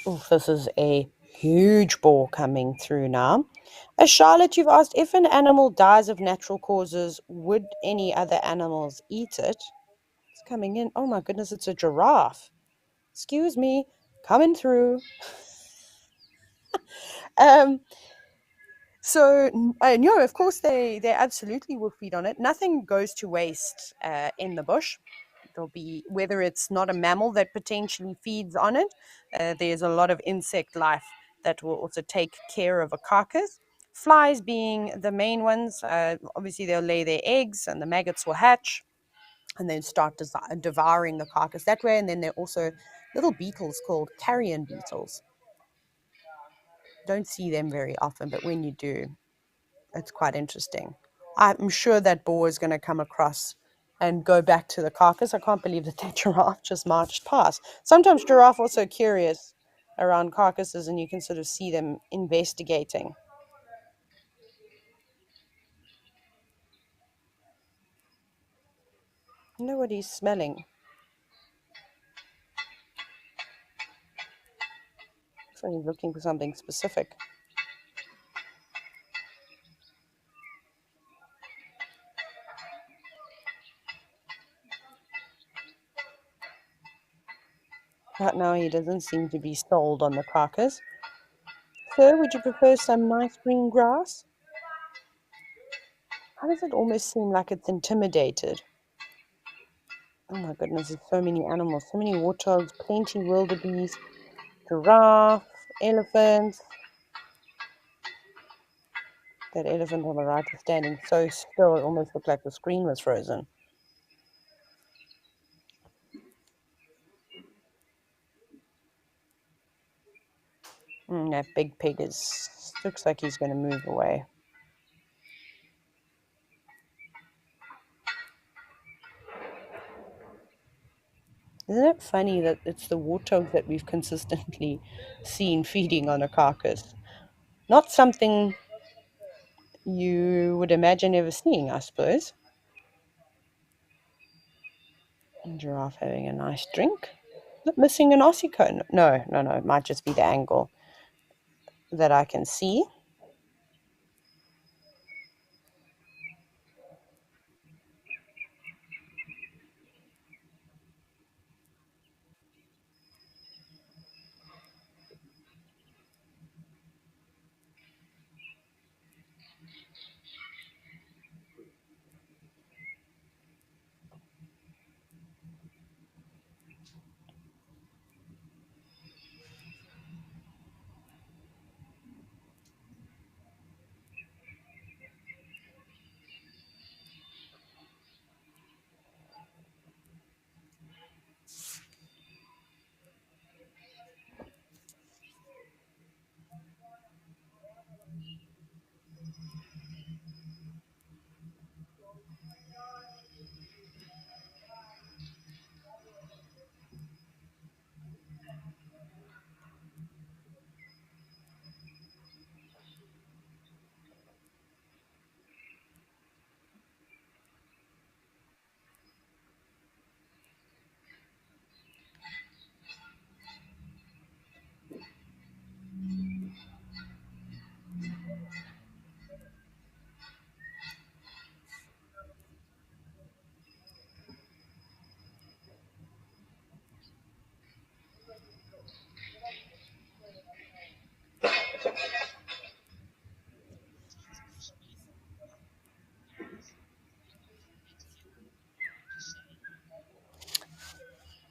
oof, this is a huge boar coming through now. Charlotte, you've asked, if an animal dies of natural causes, would any other animals eat it? It's coming in. Oh my goodness, it's a giraffe. Excuse me, coming through. Um, so, no, of course they absolutely will feed on it. Nothing goes to waste in the bush. There'll be, whether it's not a mammal that potentially feeds on it, there's a lot of insect life that will also take care of a carcass. Flies being the main ones. Obviously, they'll lay their eggs and the maggots will hatch and then start devouring the carcass that way. And then there are also little beetles called carrion beetles. Don't see them very often, but when you do, it's quite interesting. I'm sure that boar is going to come across and go back to the carcass. I can't believe that giraffe just marched past. Sometimes giraffe also curious around carcasses, and you can sort of see them investigating. wonder what he's smelling. Looks like he's looking for something specific. Right now he doesn't seem to be sold on the carcass. Sir, would you prefer some nice green grass? How does it almost seem like it's intimidated? Oh my goodness, there's so many animals, so many warthogs, plenty wildebeest, giraffe, elephants. That elephant on the right is standing so still, it almost looked like the screen was frozen. That big pig looks like he's going to move away. Isn't it funny that it's the warthog that we've consistently seen feeding on a carcass? Not something you would imagine ever seeing, I suppose. And giraffe having a nice drink. Is it missing an Aussie cone? No, no, no. It might just be the angle that I can see.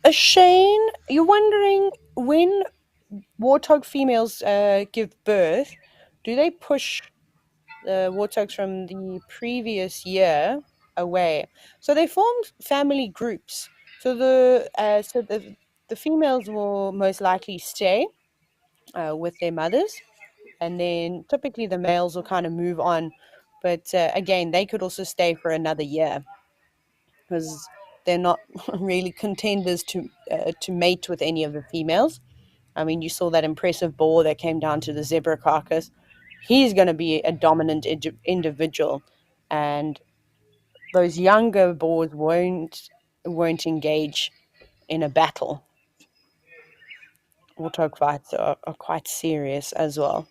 Shane, you're wondering when warthog females give birth, do they push the warthogs from the previous year away? So they form family groups. So the females will most likely stay with their mothers, and then typically the males will kind of move on. But again, they could also stay for another year because they're not really contenders to mate with any of the females. I mean, you saw that impressive boar that came down to the zebra carcass. He's going to be a dominant individual, and those younger boars won't engage in a battle. Warthog fights are quite serious as well.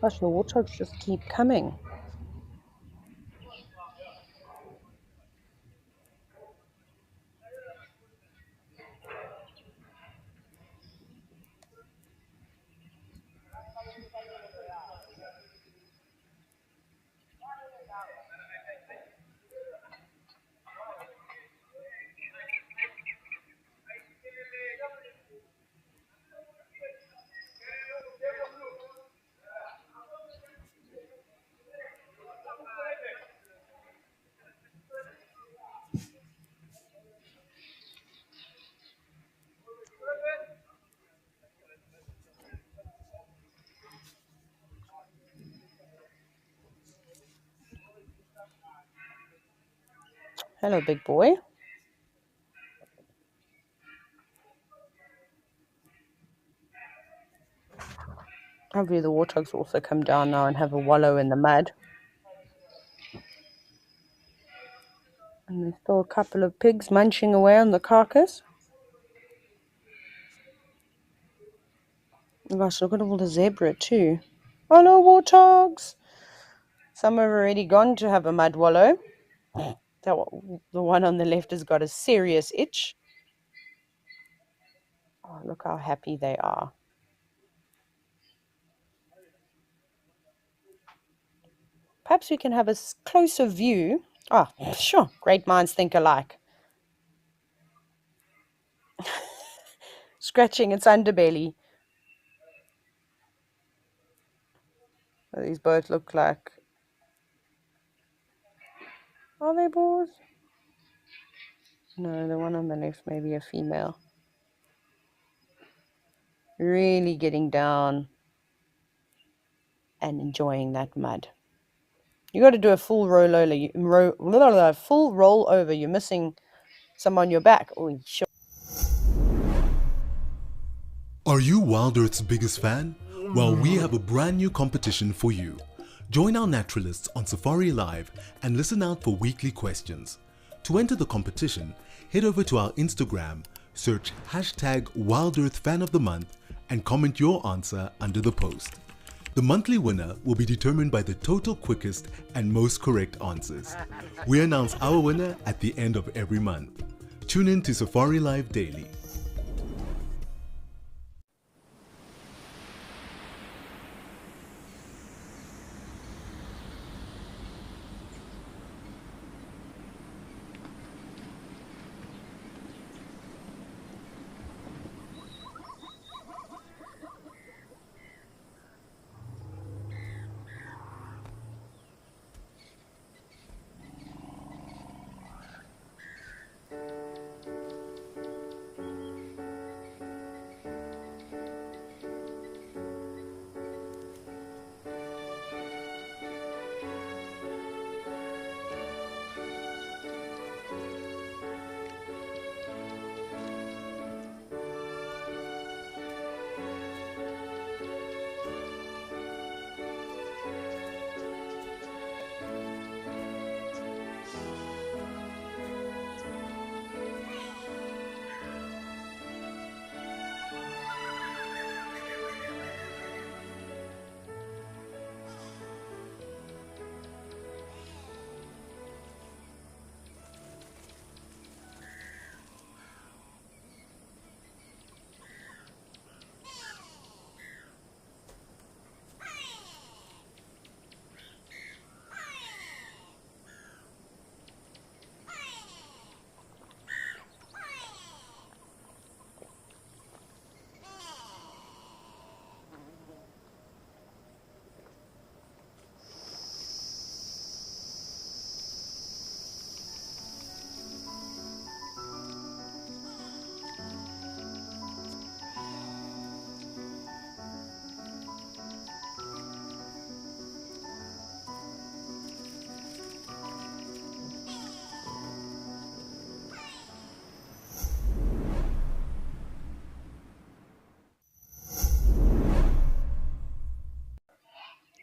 Gosh, the warthogs just keep coming. Hello, big boy. Hopefully the warthogs also come down now and have a wallow in the mud. And there's still a couple of pigs munching away on the carcass. Oh gosh, look at all the zebra too. Hello, warthogs! Some have already gone to have a mud wallow. The one on the left has got a serious itch. Oh, look how happy they are. Perhaps we can have a closer view. Ah, sure, great minds think alike. Scratching its underbelly. These both look like... Are they boars? No, the one on the left may be a female. Really getting down and enjoying that mud. You got to do a full full roll over. You're missing some on your back. Oh, sure. Are you WildEarth's biggest fan? Well, we have a brand new competition for you. Join our naturalists on Safari Live and listen out for weekly questions. To enter the competition, head over to our Instagram, search #WildEarthFanOfTheMonth and comment your answer under the post. The monthly winner will be determined by the total quickest and most correct answers. We announce our winner at the end of every month. Tune in to Safari Live daily.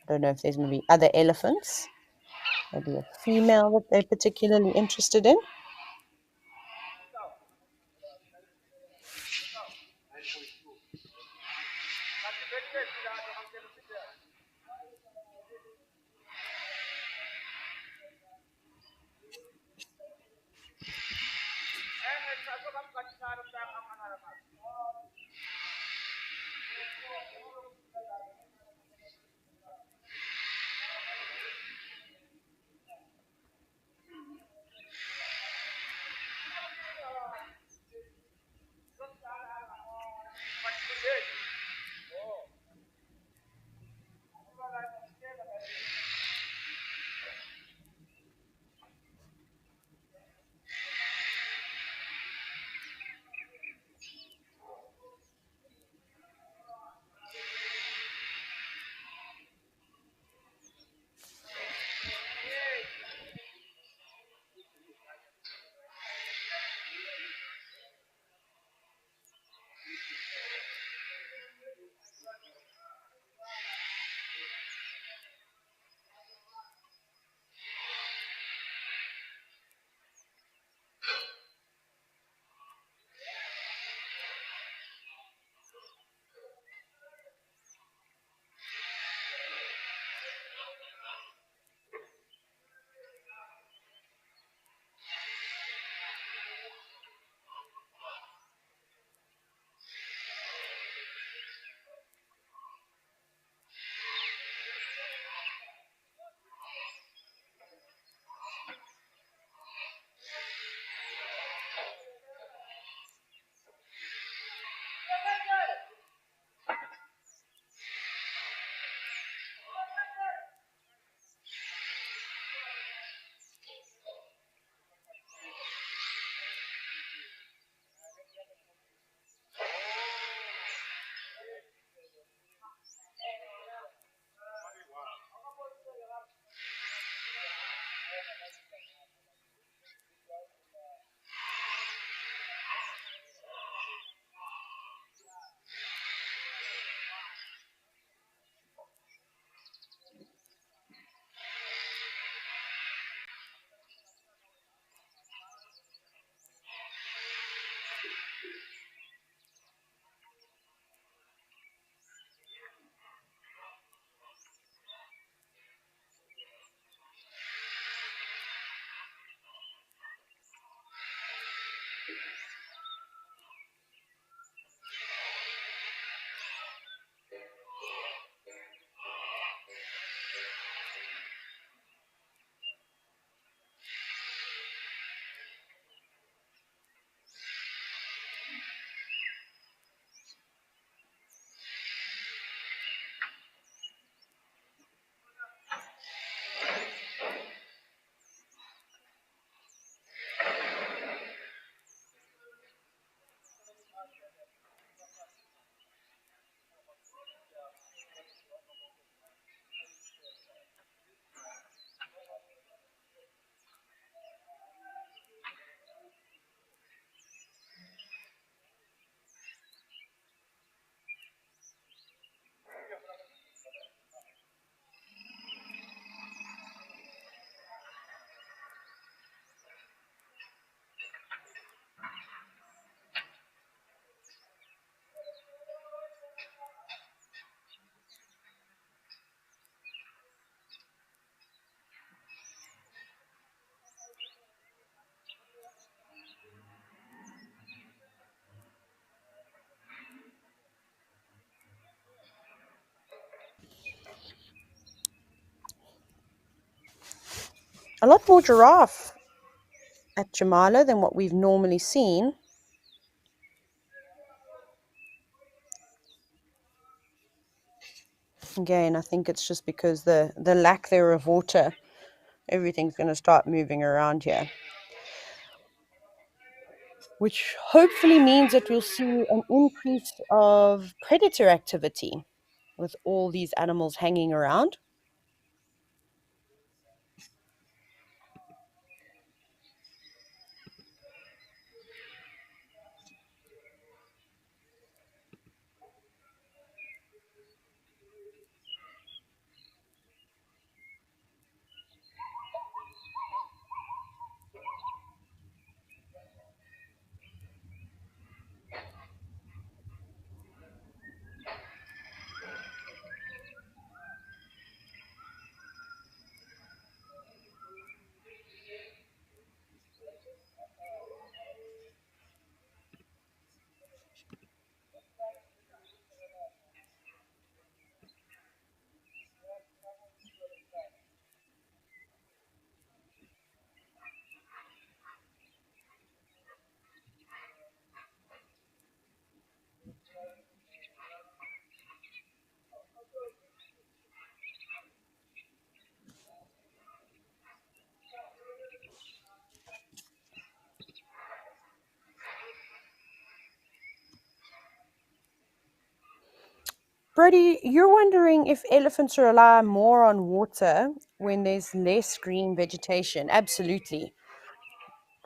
I don't know if there's maybe other elephants. Maybe a female that they're particularly interested in. A lot more giraffe at Jamala than what we've normally seen. Again, I think it's just because the lack there of water, everything's going to start moving around here, which hopefully means that we'll see an increase of predator activity with all these animals hanging around. Brody, you're wondering if elephants rely more on water when there's less green vegetation. Absolutely.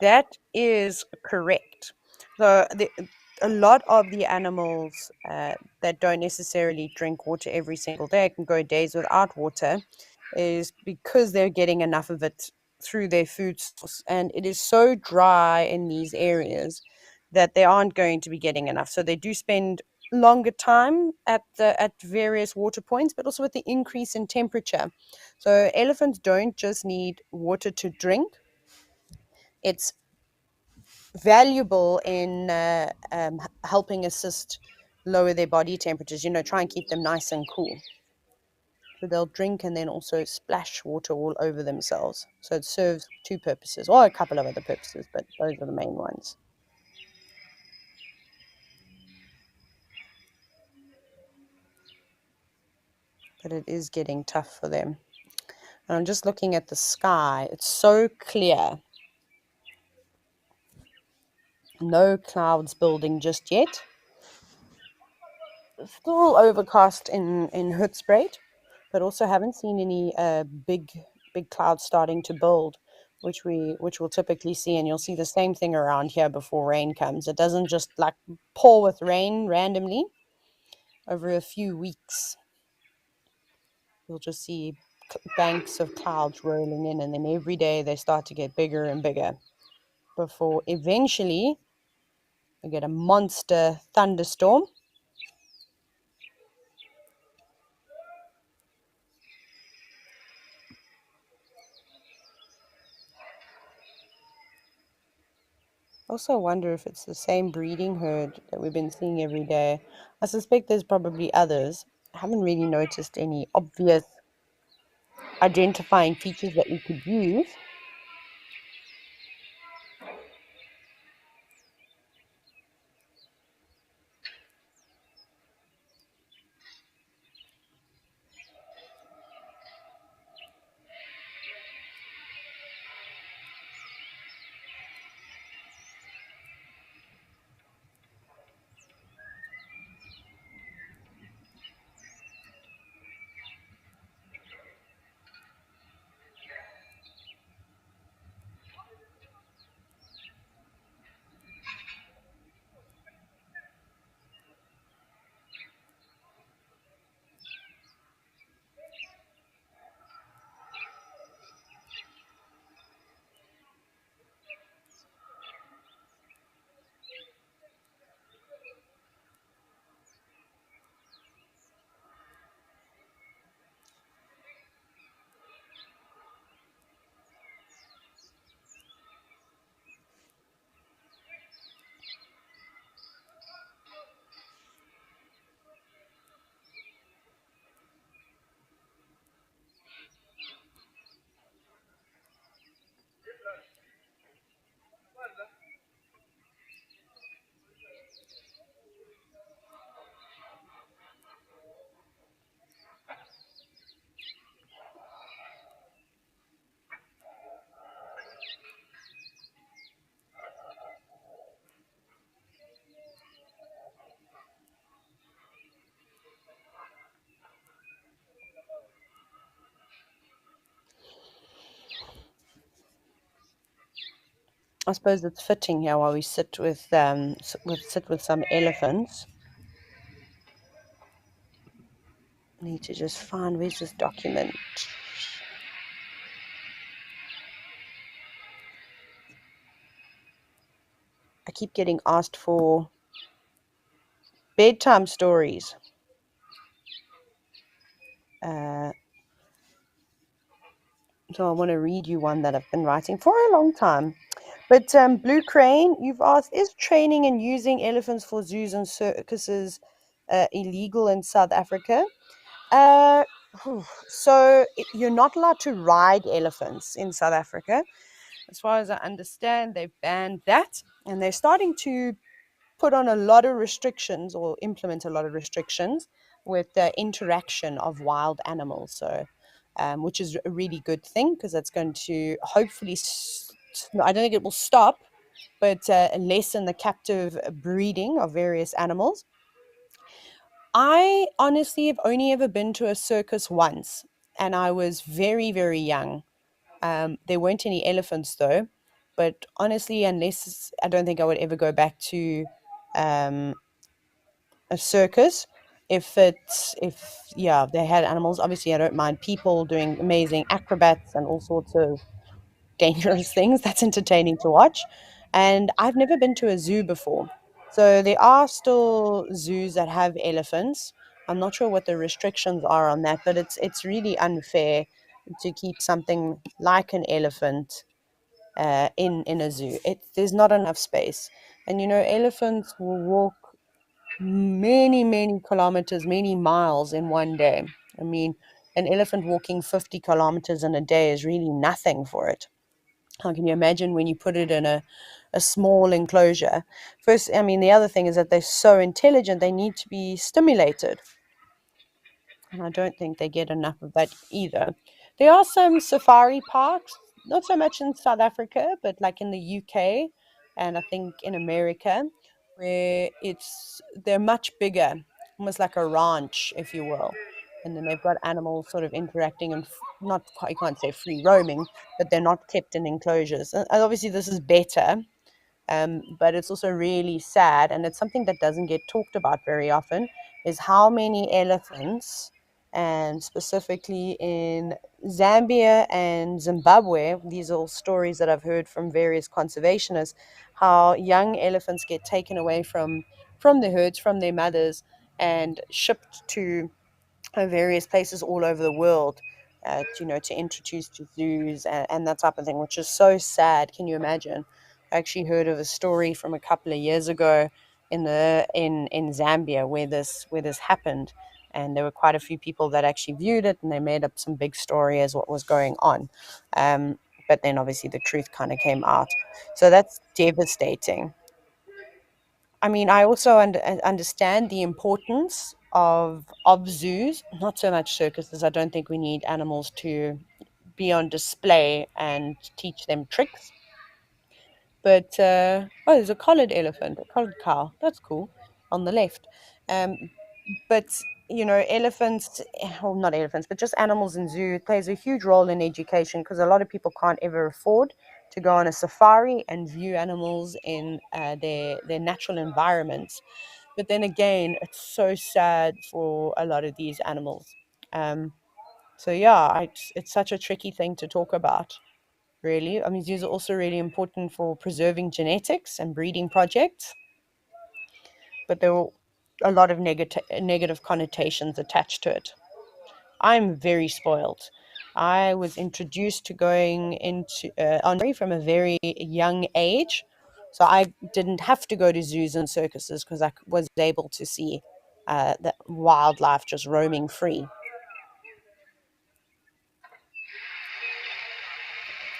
That is correct. A lot of the animals that don't necessarily drink water every single day, can go days without water, is because they're getting enough of it through their food source. And it is so dry in these areas that they aren't going to be getting enough. So they do spend longer time at various water points, but also with the increase in temperature. So elephants don't just need water to drink. It's valuable in helping assist lower their body temperatures, try and keep them nice and cool. So they'll drink and then also splash water all over themselves. So it serves two purposes, or a couple of other purposes, but those are the main ones. But it is getting tough for them. And I'm just looking at the sky. It's so clear. No clouds building just yet. Still overcast in Hoedspruit, but also haven't seen any big clouds starting to build, which we'll typically see. And you'll see the same thing around here before rain comes. It doesn't just like pour with rain randomly. Over a few weeks, you'll just see banks of clouds rolling in, and then every day they start to get bigger and bigger before eventually we get a monster thunderstorm. Also wonder if it's the same breeding herd that we've been seeing every day. I suspect there's probably others. I haven't really noticed any obvious identifying features that we could use. I suppose it's fitting here while we sit with some elephants. I need to just find where's this document. I keep getting asked for bedtime stories. So I want to read you one that I've been writing for a long time. But Blue Crane, you've asked, is training and using elephants for zoos and circuses illegal in South Africa? Uh, so you're not allowed to ride elephants in South Africa. As far as I understand, they've banned that. And they're starting to put on a lot of restrictions or implement a lot of restrictions with the interaction of wild animals. So, which is a really good thing because that's going to hopefully, I don't think it will stop, but lessen the captive breeding of various animals. I honestly have only ever been to a circus once, and I was very, very young. There weren't any elephants though, but honestly, unless I don't think I would ever go back to um, a circus. If yeah, they had animals. Obviously, I don't mind people doing amazing acrobats and all sorts of dangerous things. That's entertaining to watch. And I've never been to a zoo before. So there are still zoos that have elephants. I'm not sure what the restrictions are on that, but it's really unfair to keep something like an elephant in a zoo. There's not enough space, and elephants will walk many kilometers, many miles in one day. I mean, an elephant walking 50 kilometers in a day is really nothing for it. How can you imagine when you put it in a small enclosure? First, I mean, the other thing is that they're so intelligent, they need to be stimulated. And I don't think they get enough of that either. There are some safari parks, not so much in South Africa, but like in the UK and I think in America, where they're much bigger, almost like a ranch, if you will. And then they've got animals sort of interacting and not quite, you can't say free roaming, but they're not kept in enclosures. And obviously, this is better, but it's also really sad, and it's something that doesn't get talked about very often, is how many elephants, and specifically in Zambia and Zimbabwe, these are all stories that I've heard from various conservationists, how young elephants get taken away from the herds, from their mothers, and shipped to various places all over the world, to introduce to zoos and that type of thing, which is so sad. Can you imagine? I actually heard of a story from a couple of years ago in Zambia where this happened, and there were quite a few people that actually viewed it, and they made up some big story as what was going on. But then obviously the truth kind of came out, so that's devastating. I mean, I also understand the importance of zoos, not so much circuses. I don't think we need animals to be on display and teach them tricks. But oh, there's a collared elephant, a collared cow. That's cool on the left. Um, but elephants, well, not elephants, but just animals in zoo, it plays a huge role in education because a lot of people can't ever afford to go on a safari and view animals in their natural environments. But then again, it's so sad for a lot of these animals. Um, so yeah, it's such a tricky thing to talk about. Really, I mean, zoos are also really important for preserving genetics and breeding projects, but there are a lot of negative connotations attached to it. I'm very spoiled. I was introduced to going into on from a very young age, so I didn't have to go to zoos and circuses because I was able to see the wildlife just roaming free.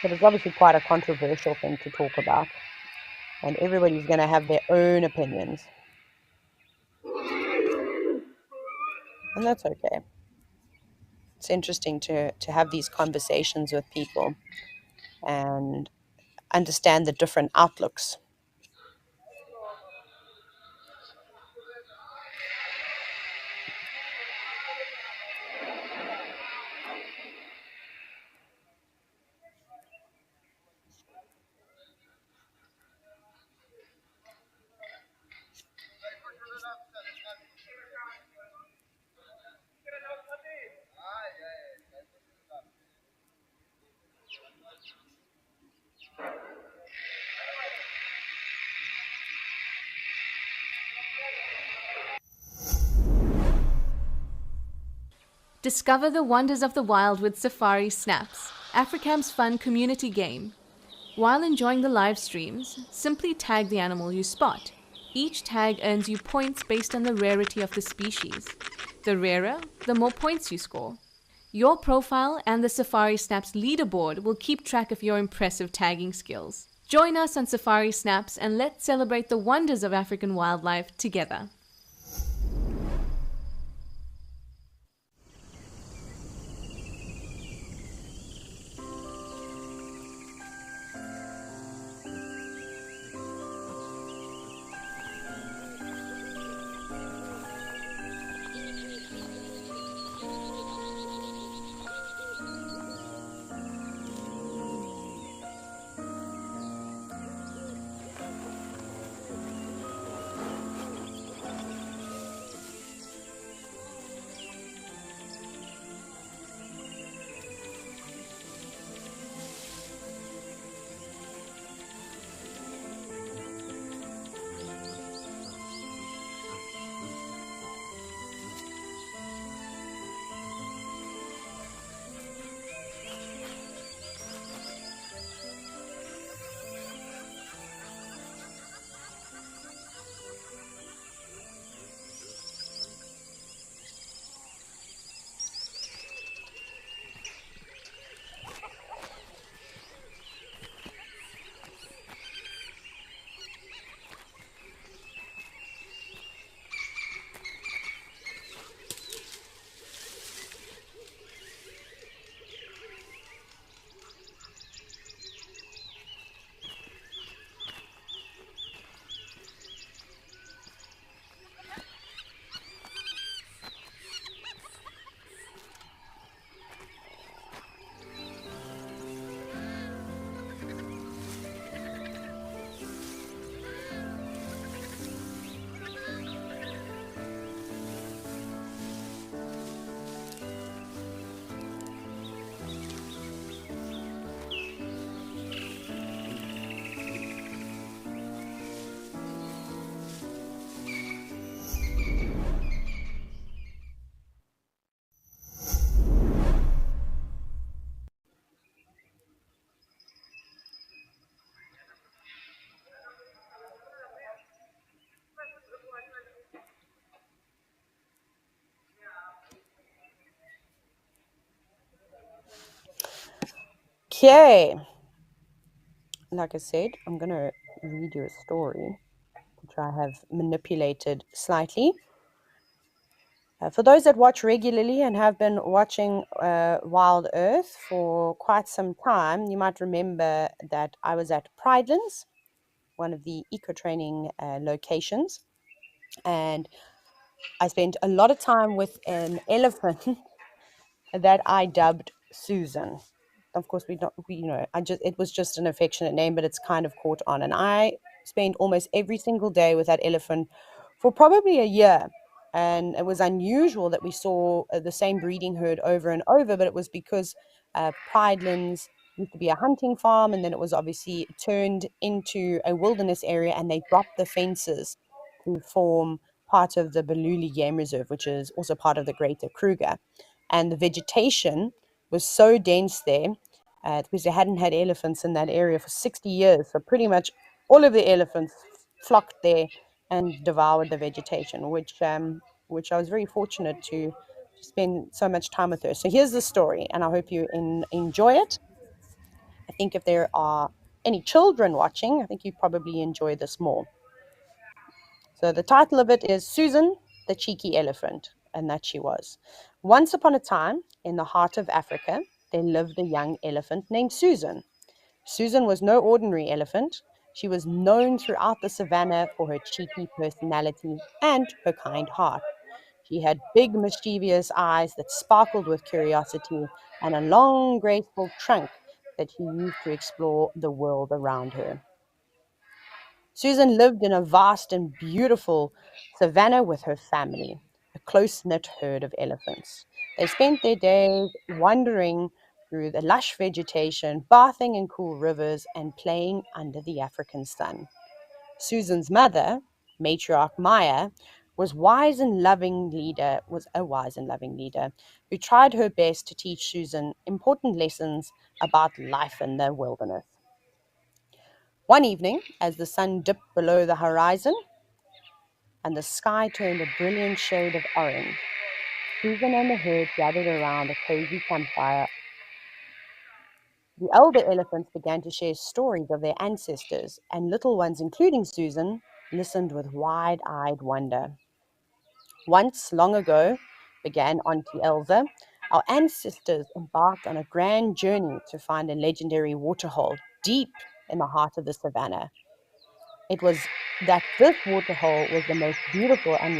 But it's obviously quite a controversial thing to talk about, and everybody's going to have their own opinions, and that's okay. It's interesting to have these conversations with people and understand the different outlooks. Discover the wonders of the wild with Safari Snaps, Africam's fun community game. While enjoying the live streams, simply tag the animal you spot. Each tag earns you points based on the rarity of the species. The rarer, the more points you score. Your profile and the Safari Snaps leaderboard will keep track of your impressive tagging skills. Join us on Safari Snaps and let's celebrate the wonders of African wildlife together. Okay. Like I said, I'm going to read you a story, which I have manipulated slightly. For those that watch regularly and have been watching Wild Earth for quite some time, you might remember that I was at Pridelands, one of the eco training locations, and I spent a lot of time with an elephant that I dubbed Susan. Of course, we don't, we, you know, it was just an affectionate name, but it's kind of caught on. And I spent almost every single day with that elephant for probably a year. And it was unusual that we saw the same breeding herd over and over, but it was because Pridelands used to be a hunting farm, and then it was obviously turned into a wilderness area, and they dropped the fences to form part of the Baluli Game Reserve, which is also part of the Greater Kruger. And the vegetation was so dense there because they hadn't had elephants in that area for 60 years. So pretty much all of the elephants flocked there and devoured the vegetation, which I was very fortunate to spend so much time with her. So here's the story, and I hope you enjoy it. I think if there are any children watching, I think you probably enjoy this more. So the title of it is Susan, the Cheeky Elephant, and that she was. Once upon a time, in the heart of Africa, there lived a young elephant named Susan. Susan was no ordinary elephant. She was known throughout the savannah for her cheeky personality and her kind heart. She had big, mischievous eyes that sparkled with curiosity and a long, graceful trunk that she used to explore the world around her. Susan lived in a vast and beautiful savannah with her family, a close knit herd of elephants. They spent their days wandering through the lush vegetation, bathing in cool rivers, and playing under the African sun. Susan's mother, matriarch Maya, was a wise and loving leader who tried her best to teach Susan important lessons about life in the wilderness. One evening, as the sun dipped below the horizon and the sky turned a brilliant shade of orange, Susan and the herd gathered around a cozy campfire. The elder elephants began to share stories of their ancestors, and little ones, including Susan, listened with wide eyed wonder. Once, long ago, began Auntie Elsa, our ancestors embarked on a grand journey to find a legendary waterhole deep in the heart of the savannah. It was that this waterhole was the most beautiful and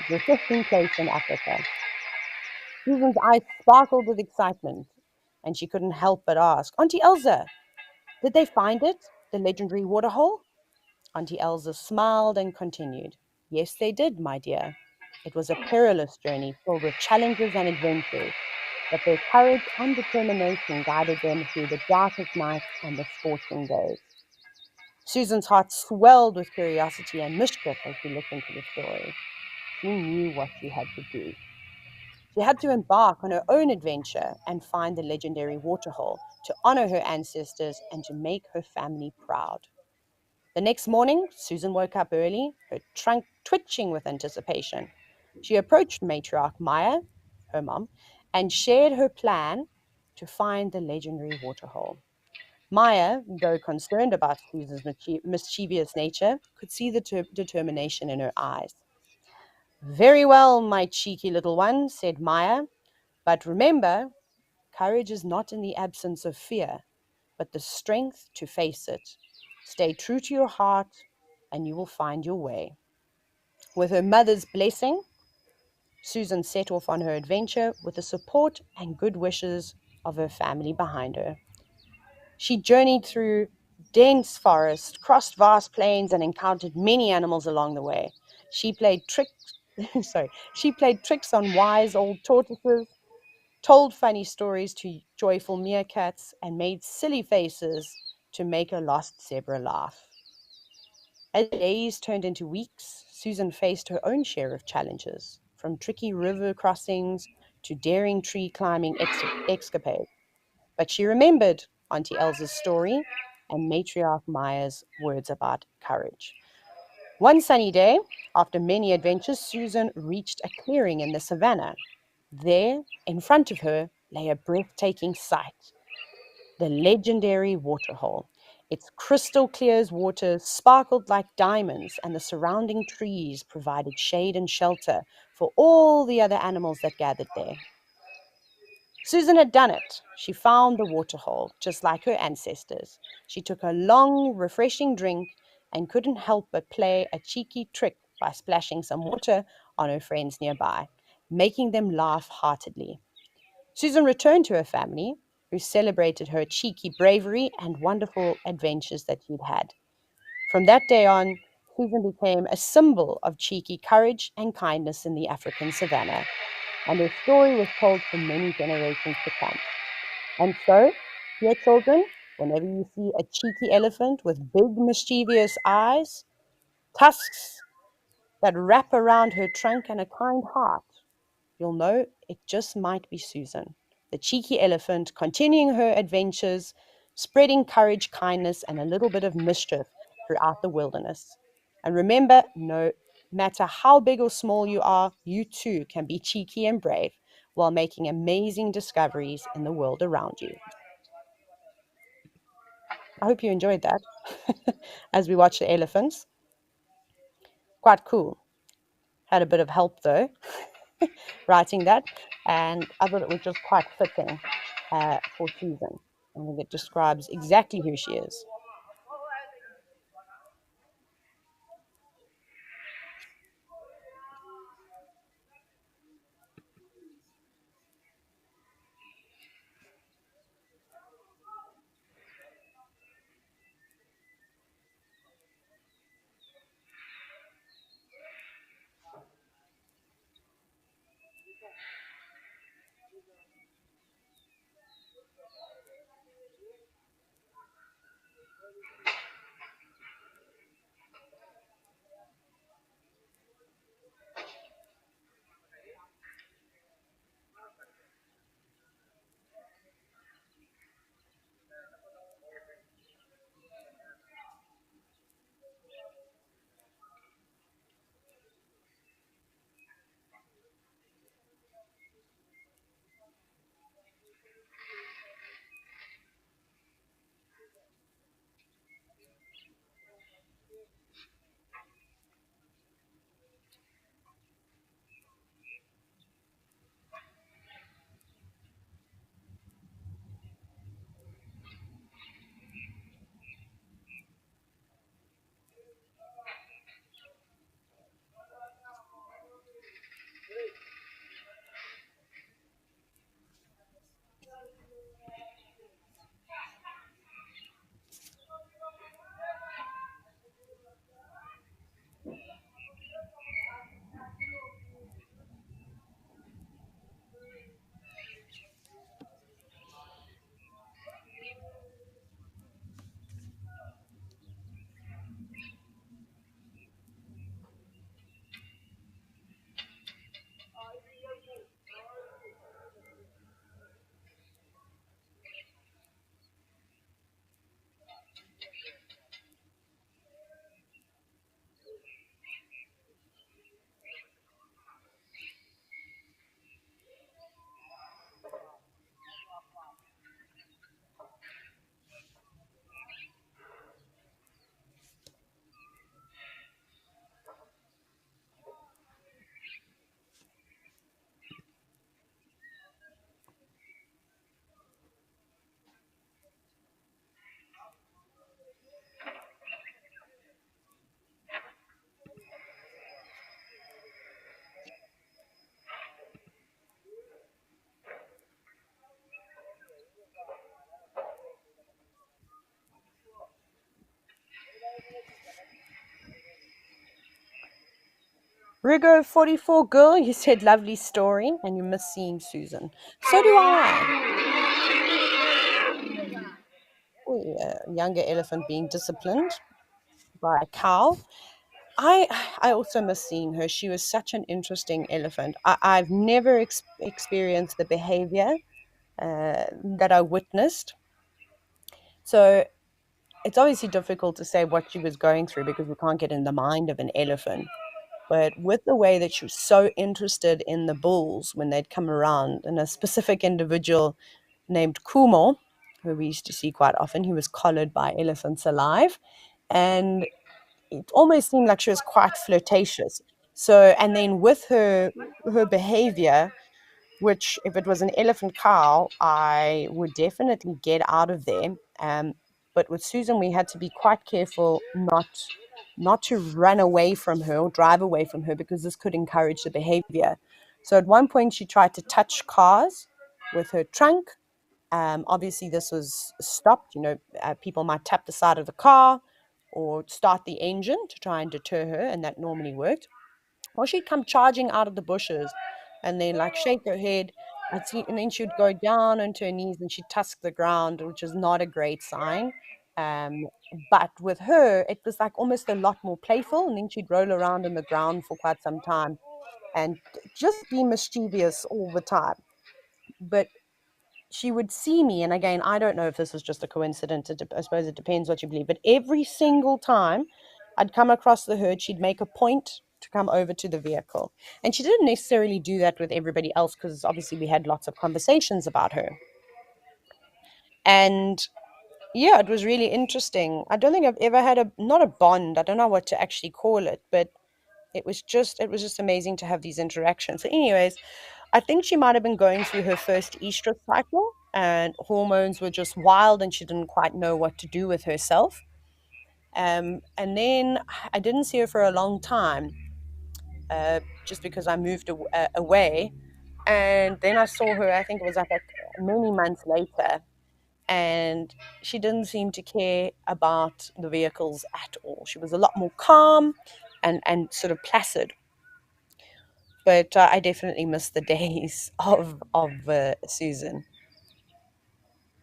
refreshing place in Africa. Susan's eyes sparkled with excitement, and she couldn't help but ask, Auntie Elsa, did they find it, the legendary waterhole? Auntie Elsa smiled and continued, Yes, they did, my dear. It was a perilous journey filled with challenges and adventures, but their courage and determination guided them through the darkest nights and the scorching days. Susan's heart swelled with curiosity and mischief as she listened to the story. She knew what she had to do. She had to embark on her own adventure and find the legendary waterhole to honor her ancestors and to make her family proud. The next morning, Susan woke up early, her trunk twitching with anticipation. She approached matriarch Maya, her mom, and shared her plan to find the legendary waterhole. Maya, though concerned about Susan's mischievous nature, could see the determination in her eyes. Very well, my cheeky little one, said Maya, but remember, courage is not in the absence of fear, but the strength to face it. Stay true to your heart, and you will find your way. With her mother's blessing, Susan set off on her adventure with the support and good wishes of her family behind her. She journeyed through dense forest, crossed vast plains, and encountered many animals along the way. She played tricks, she played tricks on wise old tortoises, told funny stories to joyful meerkats, and made silly faces to make a lost zebra laugh. As days turned into weeks, Susan faced her own share of challenges, from tricky river crossings to daring tree climbing escapades. But she remembered Auntie Elsa's story and Matriarch Maya's words about courage. One sunny day, after many adventures, Susan reached a clearing in the savannah. There, in front of her, lay a breathtaking sight. the legendary Waterhole. Its crystal clear as water sparkled like diamonds, and the surrounding trees provided shade and shelter for all the other animals that gathered there. Susan had done it. She found the waterhole, just like her ancestors. She took a long, refreshing drink and couldn't help but play a cheeky trick by splashing some water on her friends nearby, making them laugh heartedly. Susan returned to her family, who celebrated her cheeky bravery and wonderful adventures that she'd had. From that day on, Susan became a symbol of cheeky courage and kindness in the African savannah, and her story was told for many generations to come. And so, dear children, whenever you see a cheeky elephant with big, mischievous eyes, tusks that wrap around her trunk, and a kind heart, you'll know it just might be Susan, the cheeky elephant, continuing her adventures, spreading courage, kindness, and a little bit of mischief throughout the wilderness. And remember, no matter how big or small you are, you too can be cheeky and brave while making amazing discoveries in the world around you. I hope you enjoyed that as we watch the elephants. Quite cool. Had a bit of help though, writing that, and I thought it was just quite fitting for Susan. I think it describes exactly who she is. Rigo 44 girl, you said lovely story and you miss seeing Susan. So do I. A younger elephant being disciplined by a cow. I also miss seeing her. She was such an interesting elephant. I've never experienced the behavior that I witnessed. So it's obviously difficult to say what she was going through because we can't get in the mind of an elephant. But with the way that she was so interested in the bulls when they'd come around, and a specific individual named Kumo, who we used to see quite often. He was collared by elephants alive, and it almost seemed like she was quite flirtatious. So, and then with her behavior, which if it was an elephant cow, I would definitely get out of there. But with Susan, we had to be quite careful not to run away from her or drive away from her, because this could encourage the behavior. So at one point, she tried to touch cars with her trunk. Obviously, this was stopped. People might tap the side of the car or start the engine to try and deter her, and that normally worked. Or she'd come charging out of the bushes and then like shake her head. I'd see, and then she'd go down onto her knees and she'd tusk the ground, which is not a great sign. Um, but with her, it was like almost a lot more playful, and then she'd roll around on the ground for quite some time and just be mischievous all the time. But she would see me, and again, I don't know if this is just a coincidence. I suppose it depends what you believe. But every single time I'd come across the herd, she'd make a point to come over to the vehicle. And she didn't necessarily do that with everybody else, because obviously we had lots of conversations about her. And yeah, it was really interesting. I don't think I've ever had not a bond, I don't know what to actually call it, but it was just amazing to have these interactions. So anyways, I think she might have been going through her first estrus cycle, and hormones were just wild and she didn't quite know what to do with herself. And then I didn't see her for a long time, just because I moved away. And then I saw her, I think it was like many months later, and she didn't seem to care about the vehicles at all. She was a lot more calm and sort of placid. But I definitely miss the days of Susan.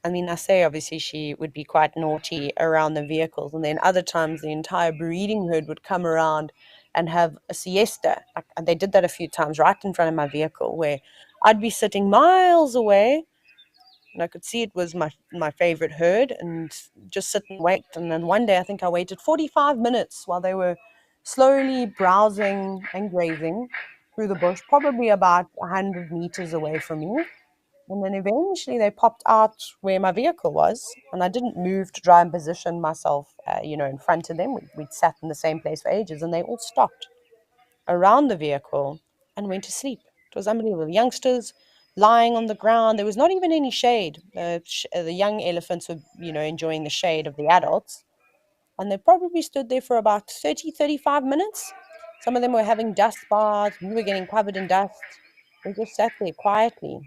I mean, I say obviously she would be quite naughty around the vehicles, and then other times the entire breeding herd would come around and have a siesta. And they did that a few times right in front of my vehicle, where I'd be sitting miles away and I could see it was my favorite herd, and just sit and wait. And then one day I think I waited 45 minutes while they were slowly browsing and grazing through the bush, probably about 100 meters away from me. And then eventually they popped out where my vehicle was, and I didn't move to try and position myself, in front of them. We'd sat in the same place for ages, and they all stopped around the vehicle and went to sleep. It was unbelievable. The youngsters lying on the ground. There was not even any shade. The young elephants were, enjoying the shade of the adults, and they probably stood there for about 30, 35 minutes. Some of them were having dust baths. We were getting covered in dust. They just sat there quietly.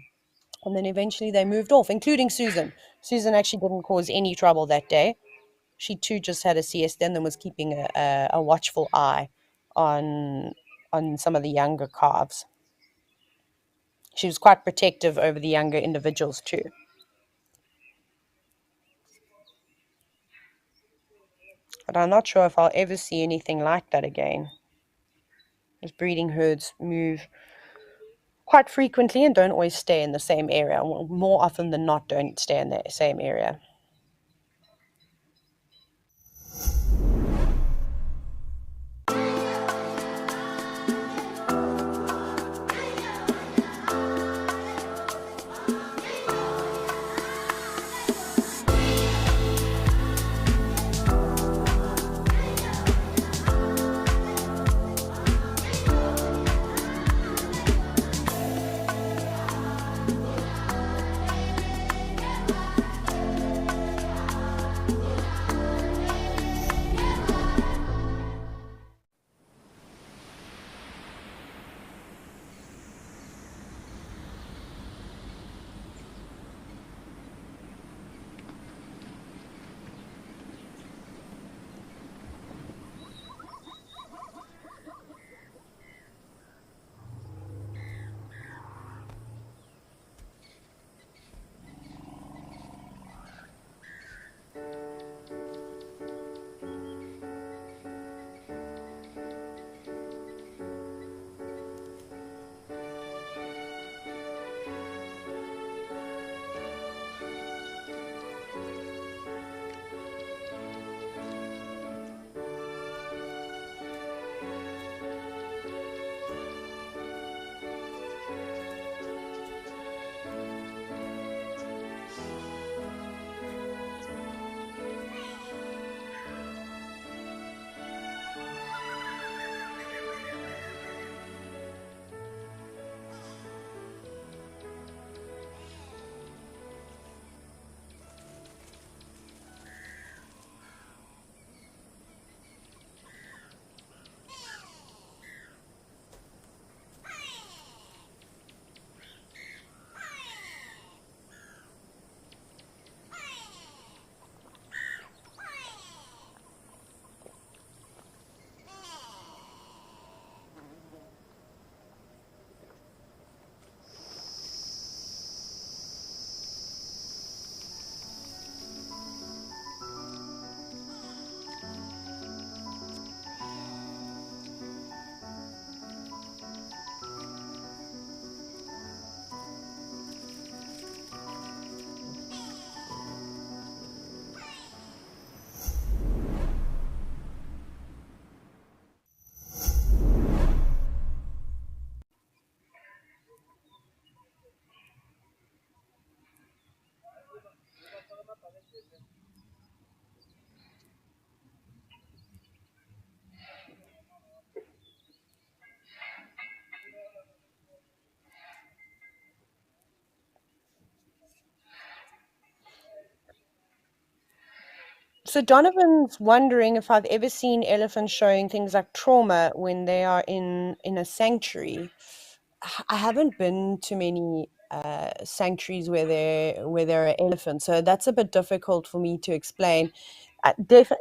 And then eventually they moved off, including Susan. Susan actually didn't cause any trouble that day. She too just had a siesta and then was keeping a watchful eye on some of the younger calves. She was quite protective over the younger individuals too. But I'm not sure if I'll ever see anything like that again. As breeding herds move quite frequently and don't always stay in the same area. More often than not, don't stay in the same area. So Donovan's wondering if I've ever seen elephants showing things like trauma when they are in a sanctuary. I haven't been to many sanctuaries where there are elephants, so that's a bit difficult for me to explain.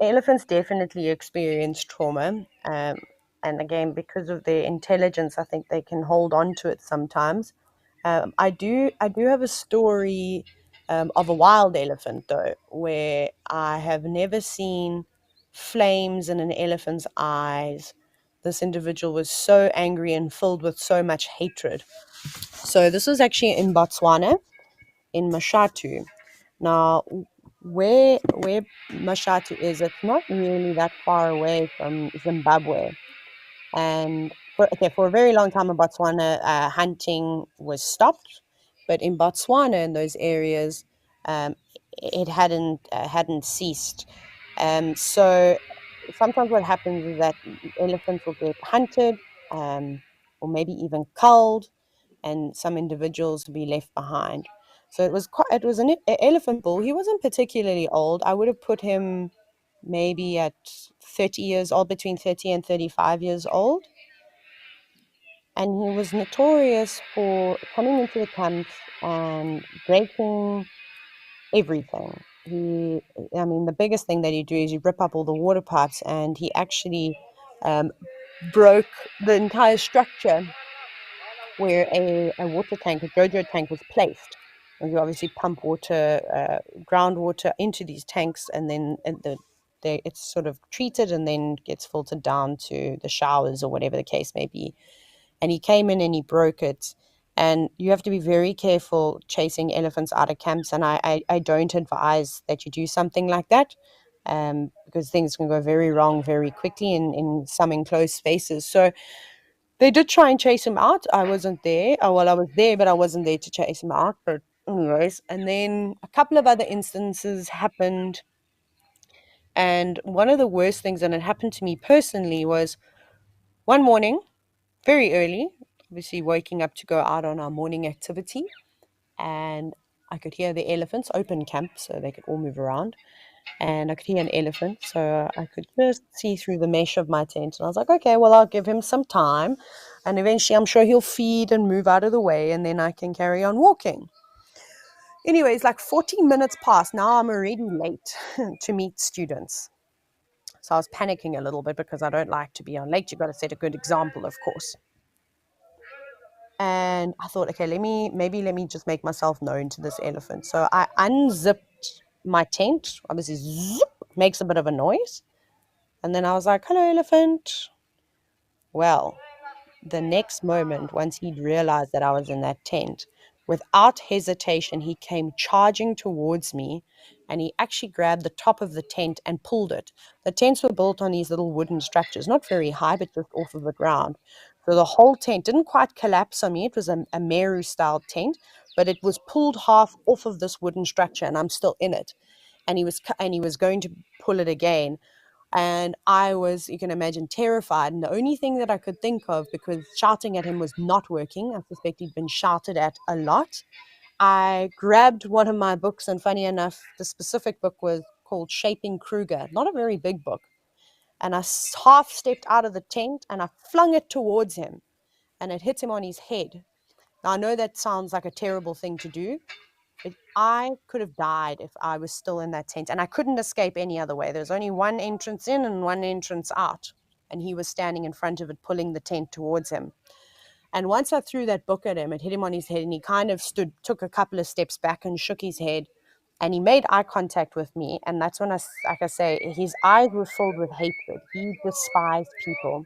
Elephants definitely experience trauma, and again, because of their intelligence, I think they can hold on to it sometimes. I do have a story of a wild elephant though, where I have never seen flames in an elephant's eyes. This individual was so angry and filled with so much hatred. So this was actually in Botswana, in Mashatu. Now, where Mashatu is, it's not really that far away from Zimbabwe. And for a very long time in Botswana, hunting was stopped, but in Botswana, in those areas, um, it hadn't ceased. So sometimes what happens is that elephants will get hunted, or maybe even culled, and some individuals will be left behind. So it was an elephant bull. He wasn't particularly old. I would have put him maybe at 30 years old, between 30 and 35 years old. And he was notorious for coming into the camps and breaking everything. I mean, the biggest thing that he'd do is he'd rip up all the water pipes, and he actually broke the entire structure where a water tank, a JoJo tank, was placed. And you obviously pump water, groundwater into these tanks, and then it's sort of treated and then gets filtered down to the showers or whatever the case may be. And he came in and he broke it. And you have to be very careful chasing elephants out of camps. And I don't advise that you do something like that, because things can go very wrong very quickly in some enclosed spaces. So they did try and chase him out. I wasn't there. Oh, well, I was there, but I wasn't there to chase him out. But anyways, and then a couple of other instances happened. And one of the worst things that had happened to me personally was one morning, very early, obviously waking up to go out on our morning activity, and I could hear the elephants, open camp, so they could all move around. And I could hear an elephant, so I could just see through the mesh of my tent. And I was like, okay, well, I'll give him some time, and eventually I'm sure he'll feed and move out of the way, and then I can carry on walking. Anyways, like 40 minutes passed. Now I'm already late to meet students. So I was panicking a little bit because I don't like to be on late. You've got to set a good example, of course. And I thought, okay, let me just make myself known to this elephant. So I unzipped my tent. Obviously, zip, makes a bit of a noise. And then I was like, hello, elephant. Well, the next moment, once he'd realized that I was in that tent, without hesitation, he came charging towards me, and he actually grabbed the top of the tent and pulled it. The tents were built on these little wooden structures, not very high, but just off of the ground. So the whole tent didn't quite collapse on me. It was a Meru-style tent, but it was pulled half off of this wooden structure, and I'm still in it. And he was going to pull it again. And I was, you can imagine, terrified. And the only thing that I could think of, because shouting at him was not working, I suspect he'd been shouted at a lot, I grabbed one of my books. And funny enough, the specific book was called Shaping Kruger, not a very big book. And I half stepped out of the tent and I flung it towards him, and it hit him on his head. Now, I know that sounds like a terrible thing to do, but I could have died if I was still in that tent, and I couldn't escape any other way. There's only one entrance in and one entrance out, and he was standing in front of it, pulling the tent towards him. And once I threw that book at him, it hit him on his head, and he kind of took a couple of steps back and shook his head, and he made eye contact with me. And that's when like I say, his eyes were filled with hatred. He despised people.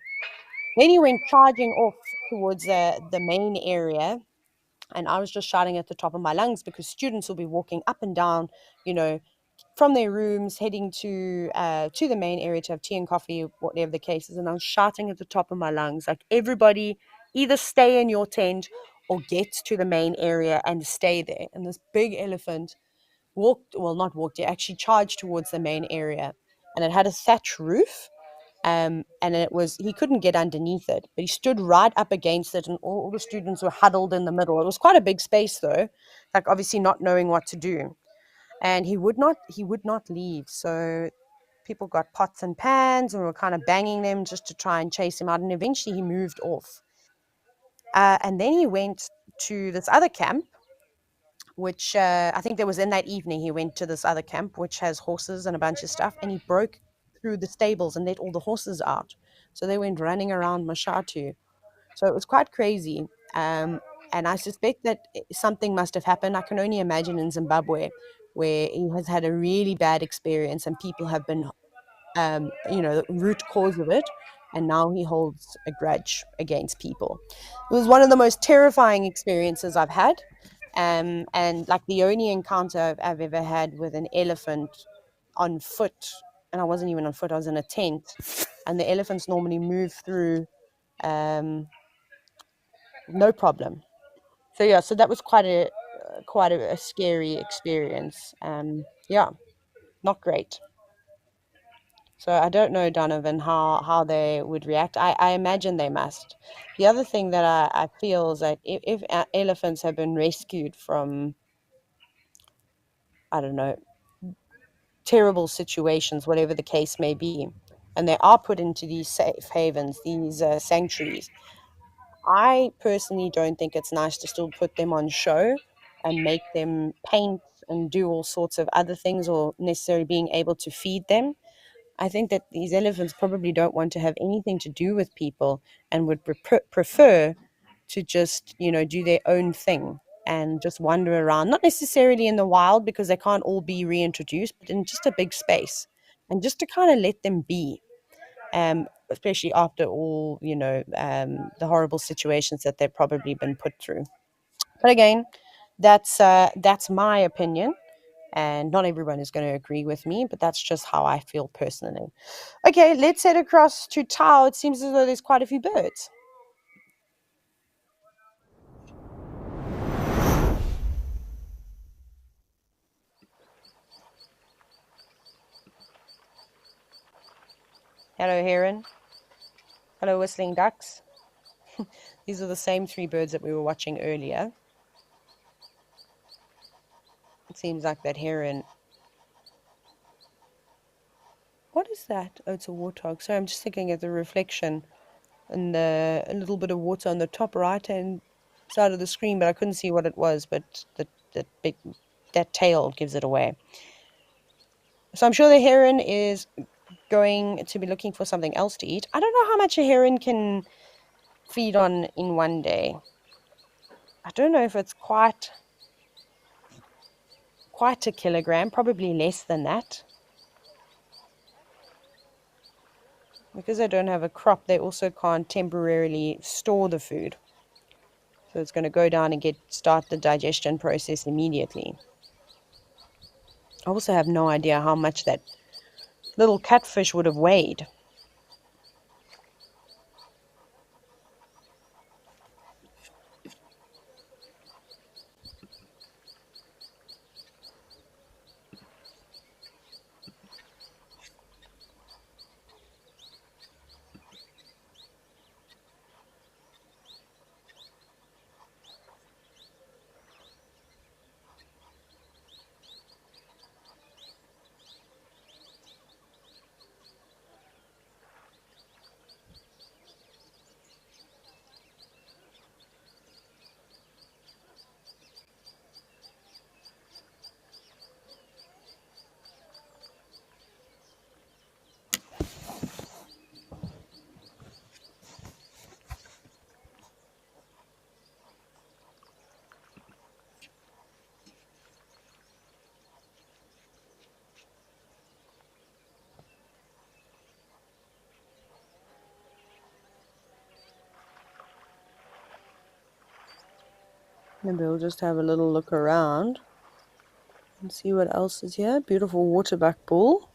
Then he went charging off towards the main area, and I was just shouting at the top of my lungs because students will be walking up and down, you know, from their rooms, heading to the main area to have tea and coffee, whatever the case is. And I was shouting at the top of my lungs, like, everybody, either stay in your tent or get to the main area and stay there. And this big elephant not walked, he actually charged towards the main area, and it had a thatch roof. And he couldn't get underneath it, but he stood right up against it, and all the students were huddled in the middle. It was quite a big space though, like obviously not knowing what to do. And he would not leave. So people got pots and pans and were kind of banging them just to try and chase him out. And eventually he moved off. And then he went to this other camp, which I think there was in that evening. He went to this other camp, which has horses and a bunch of stuff, and he broke through the stables and let all the horses out. So they went running around Mashatu. So it was quite crazy. And I suspect that something must have happened. I can only imagine in Zimbabwe, where he has had a really bad experience and people have been, the root cause of it. And now he holds a grudge against people. It was one of the most terrifying experiences I've had. And like the only encounter I've ever had with an elephant on foot, and I wasn't even on foot, I was in a tent, and the elephants normally move through no problem. So yeah, so that was quite a scary experience. Yeah, not great. So I don't know, Donovan, how they would react. I imagine they must. The other thing that I feel is that if elephants have been rescued from, I don't know, terrible situations, whatever the case may be, and they are put into these safe havens, these sanctuaries, I personally don't think it's nice to still put them on show and make them paint and do all sorts of other things or necessarily being able to feed them. I think that these elephants probably don't want to have anything to do with people and would prefer to just, do their own thing and just wander around, not necessarily in the wild because they can't all be reintroduced, but in just a big space and just to kind of let them be, especially after all, the horrible situations that they've probably been put through. But again, that's my opinion, and not everyone is going to agree with me, but that's just how I feel personally. Okay, let's head across to Tao. It seems as though there's quite a few birds. Hello, heron. Hello, whistling ducks. These are the same three birds that we were watching earlier. It seems like that heron. What is that? Oh, it's a warthog. Sorry, I'm just thinking of the reflection and a little bit of water on the top right hand side of the screen, but I couldn't see what it was. But that tail gives it away. So I'm sure the heron is going to be looking for something else to eat. I don't know how much a heron can feed on in one day. I don't know if it's quite a kilogram, probably less than that. Because they don't have a crop, they also can't temporarily store the food. So it's going to go down and start the digestion process immediately. I also have no idea how much that little catfish would have weighed. Maybe we'll just have a little look around and see what else is here. Beautiful waterbuck bull.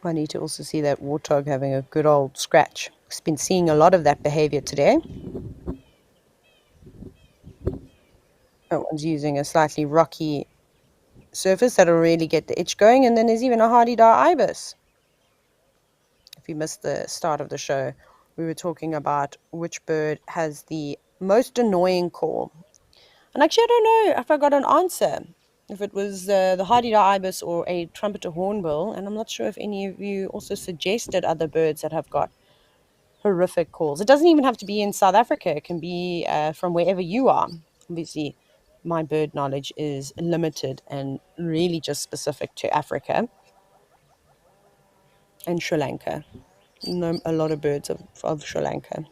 I need to also see that warthog having a good old scratch. I've been seeing a lot of that behavior today. That one's using a slightly rocky surface that'll really get the itch going, and then there's even a hardy-dar ibis. If you missed the start of the show, we were talking about which bird has the most annoying call. And actually, I don't know if I got an answer, if it was the hardy-dar ibis or a trumpeter hornbill, and I'm not sure if any of you also suggested other birds that have got horrific calls. It doesn't even have to be in South Africa. It can be from wherever you are. Obviously, my bird knowledge is limited and really just specific to Africa and Sri Lanka. I know a lot of birds of Sri Lanka.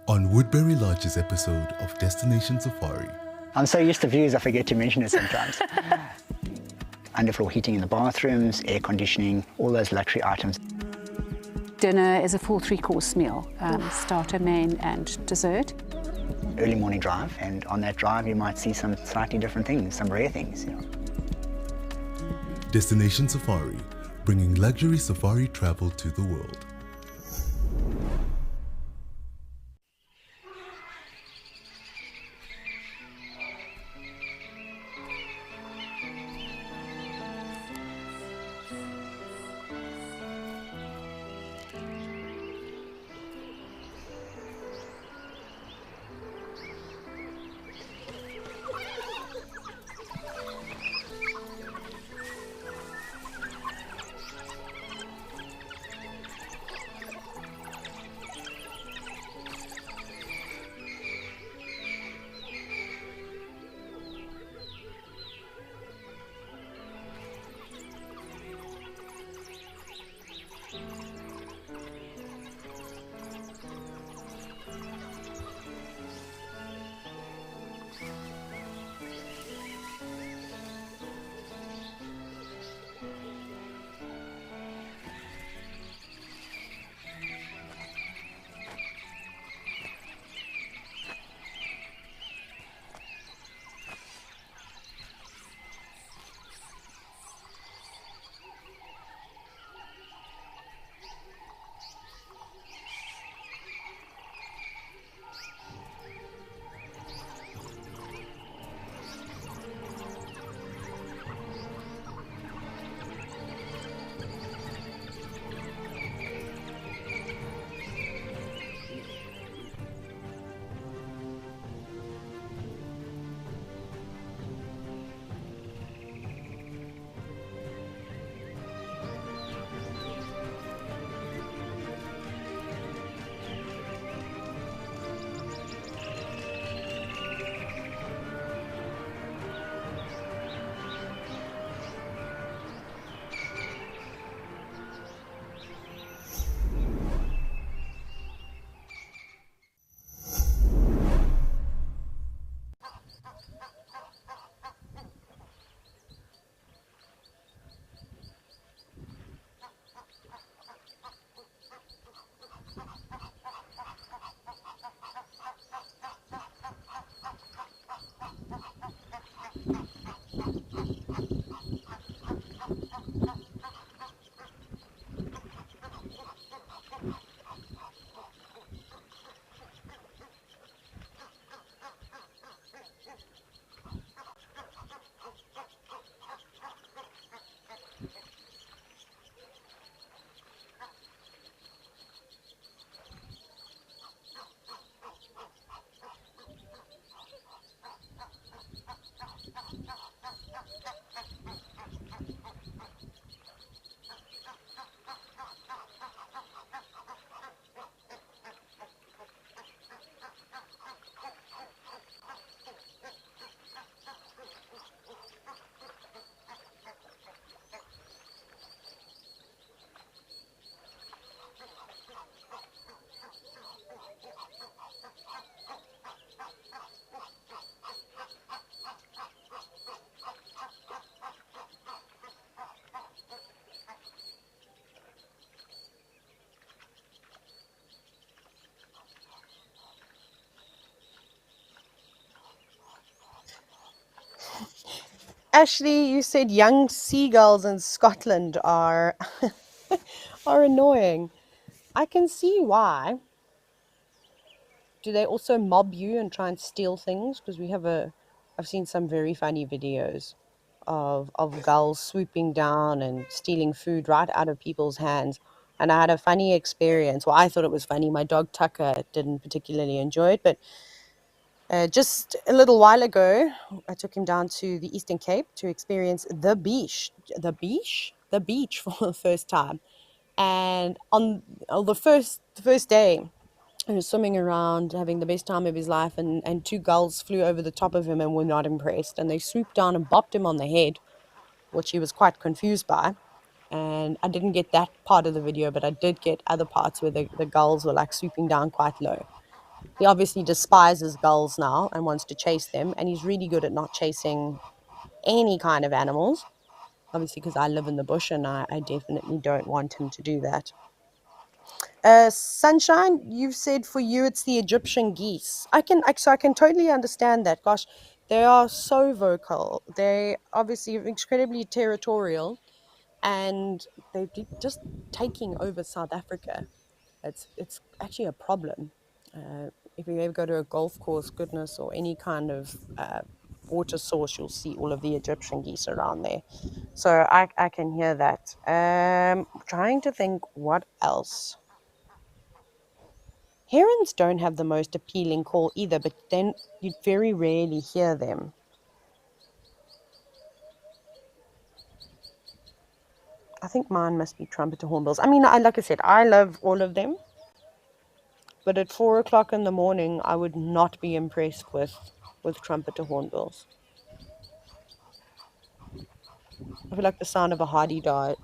On Woodbury Lodge's episode of Destination Safari. I'm so used to views I forget to mention it sometimes. Underfloor heating in the bathrooms, air conditioning, all those luxury items. Dinner is a full three-course meal, starter, main and dessert. Early morning drive, and on that drive you might see some slightly different things, some rare things. Destination Safari, bringing luxury safari travel to the world. Ashley, you said young seagulls in Scotland are are annoying. I can see why. Do they also mob you and try and steal things? Because I've seen some very funny videos of gulls swooping down and stealing food right out of people's hands. And I had a funny experience. Well, I thought it was funny. My dog Tucker didn't particularly enjoy it, but just a little while ago, I took him down to the Eastern Cape to experience the beach for the first time. And on the first day, he was swimming around, having the best time of his life, and two gulls flew over the top of him and were not impressed. And they swooped down and bopped him on the head, which he was quite confused by. And I didn't get that part of the video, but I did get other parts where the gulls were like swooping down quite low. He obviously despises gulls now and wants to chase them, and he's really good at not chasing any kind of animals. Obviously, because I live in the bush and I definitely don't want him to do that. Sunshine, you've said for you it's the Egyptian geese. I can totally understand that. Gosh, they are so vocal. They obviously are incredibly territorial, and they're just taking over South Africa. It's actually a problem. If you ever go to a golf course, goodness, or any kind of water source, you'll see all of the Egyptian geese around there. So I can hear that. Trying to think what else. Herons don't have the most appealing call either, but then you very rarely hear them. I think mine must be trumpeter hornbills. I mean, like I said, I love all of them, but at 4 o'clock in the morning, I would not be impressed with trumpeter hornbills. I feel like the sound of a hardy dog,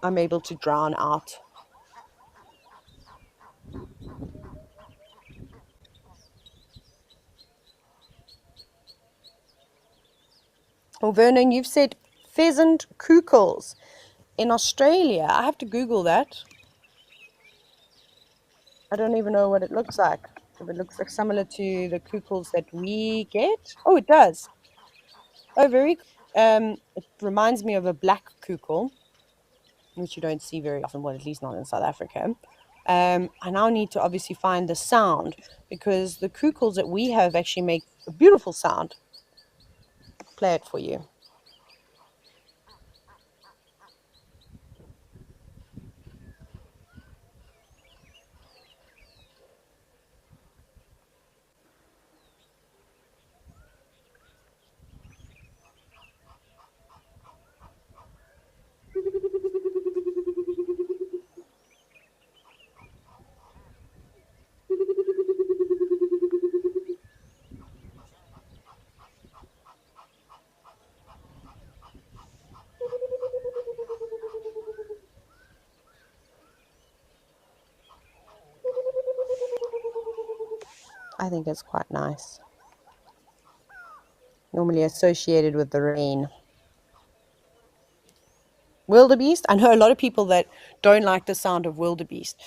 I'm able to drown out. Oh, Vernon, you've said pheasant kookels. In Australia, I have to Google that. I don't even know what it looks like. If it looks like similar to the kookels that we get. Oh, it does. Oh, very. It reminds me of a black kukul, which you don't see very often. Well, at least not in South Africa. I now need to obviously find the sound because the kukels that we have actually make a beautiful sound. Play it for you. I think it's quite nice. Normally associated with the rain. Wildebeest. I know a lot of people that don't like the sound of wildebeest.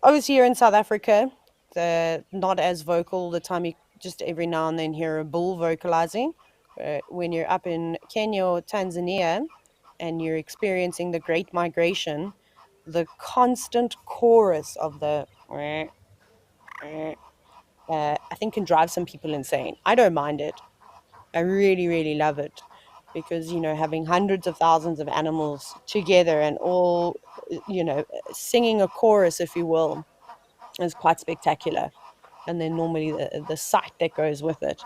Obviously, here in South Africa, they're not as vocal all the time. You just every now and then hear a bull vocalizing. When you're up in Kenya or Tanzania and you're experiencing the Great Migration, the constant chorus of the I think can drive some people insane. I don't mind it. I really, really love it because, having hundreds of thousands of animals together and all, singing a chorus, if you will, is quite spectacular. And then normally the sight that goes with it.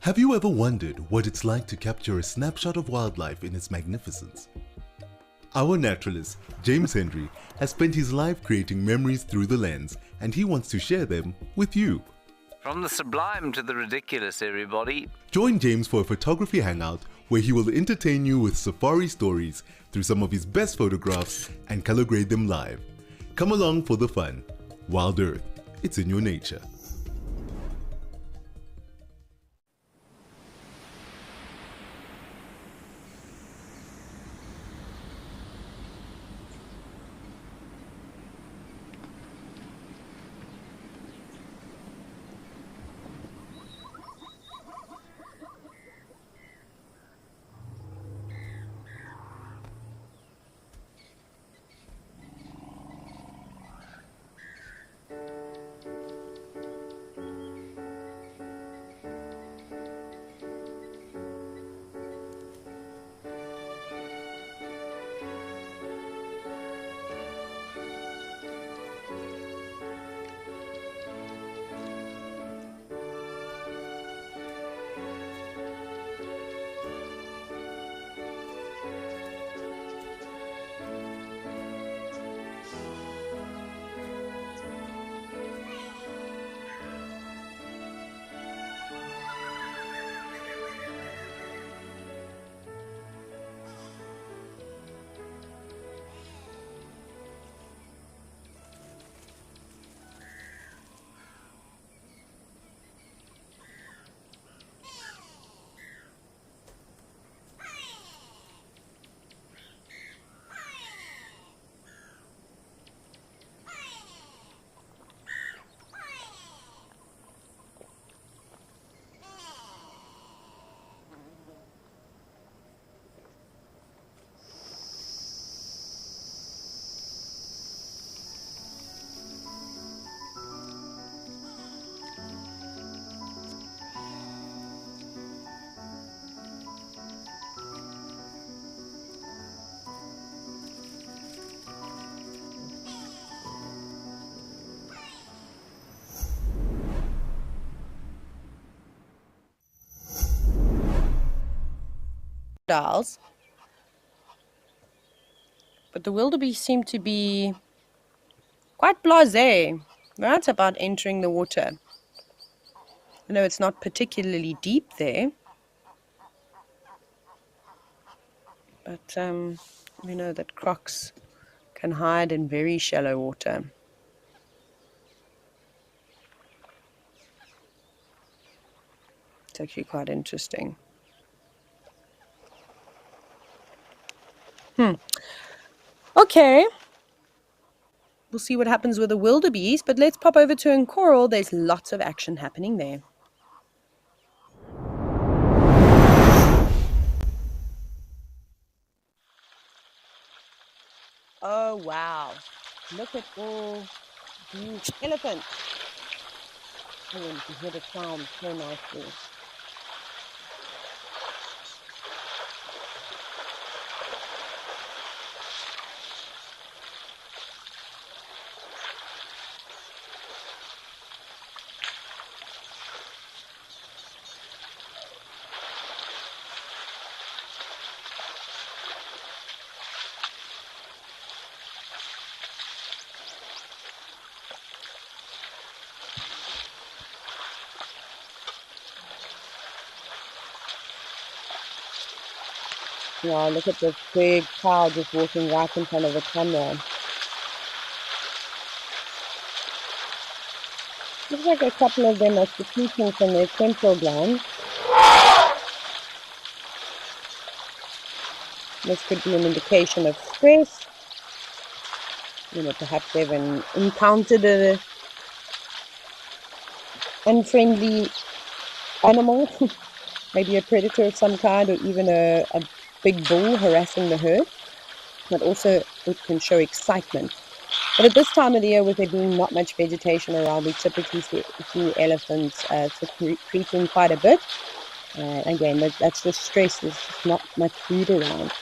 Have you ever wondered what it's like to capture a snapshot of wildlife in its magnificence? Our naturalist, James Henry, has spent his life creating memories through the lens, and he wants to share them with you. From the sublime to the ridiculous, everybody. Join James for a photography hangout where he will entertain you with safari stories through some of his best photographs and color grade them live. Come along for the fun. Wild Earth, it's in your nature. Crocodiles, but the wildebeest seem to be quite blasé. That's about entering the water. I know it's not particularly deep there, but we know that crocs can hide in very shallow water. It's actually quite interesting. Okay. We'll see what happens with the wildebeest, but let's pop over to Coral. There's lots of action happening there. Oh, wow. Look at all these elephants. Oh, and you can hear the sound so nicely. Wow, look at this big cow just walking right in front of the camera. Looks like a couple of them are secreting from their temporal glands. This could be an indication of stress. Perhaps they've encountered an unfriendly animal, maybe a predator of some kind, or even a big bull harassing the herd. But also it can show excitement. But at this time of the year, with there being not much vegetation around, we typically see elephants secreting quite a bit. Again, that's just stress. There's just not much food around.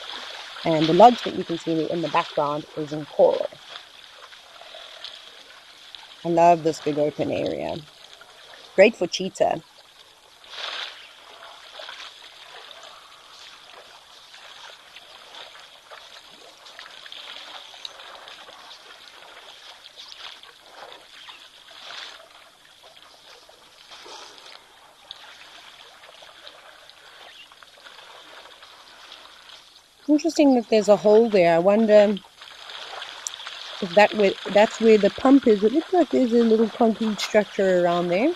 And the lodge that you can see in the background is in coral. I love this big open area. Great for cheetah. Interesting that there's a hole there. I wonder if that's where the pump is. It looks like there's a little concrete structure around there.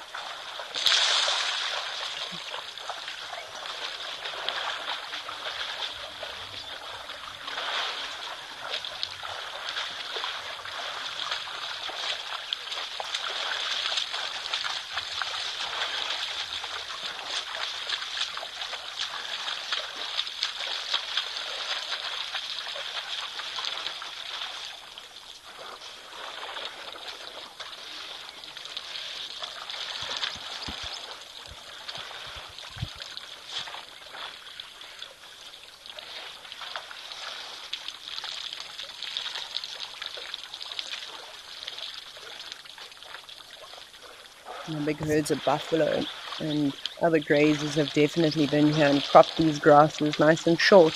The big herds of buffalo and other grazers have definitely been here and cropped these grasses nice and short.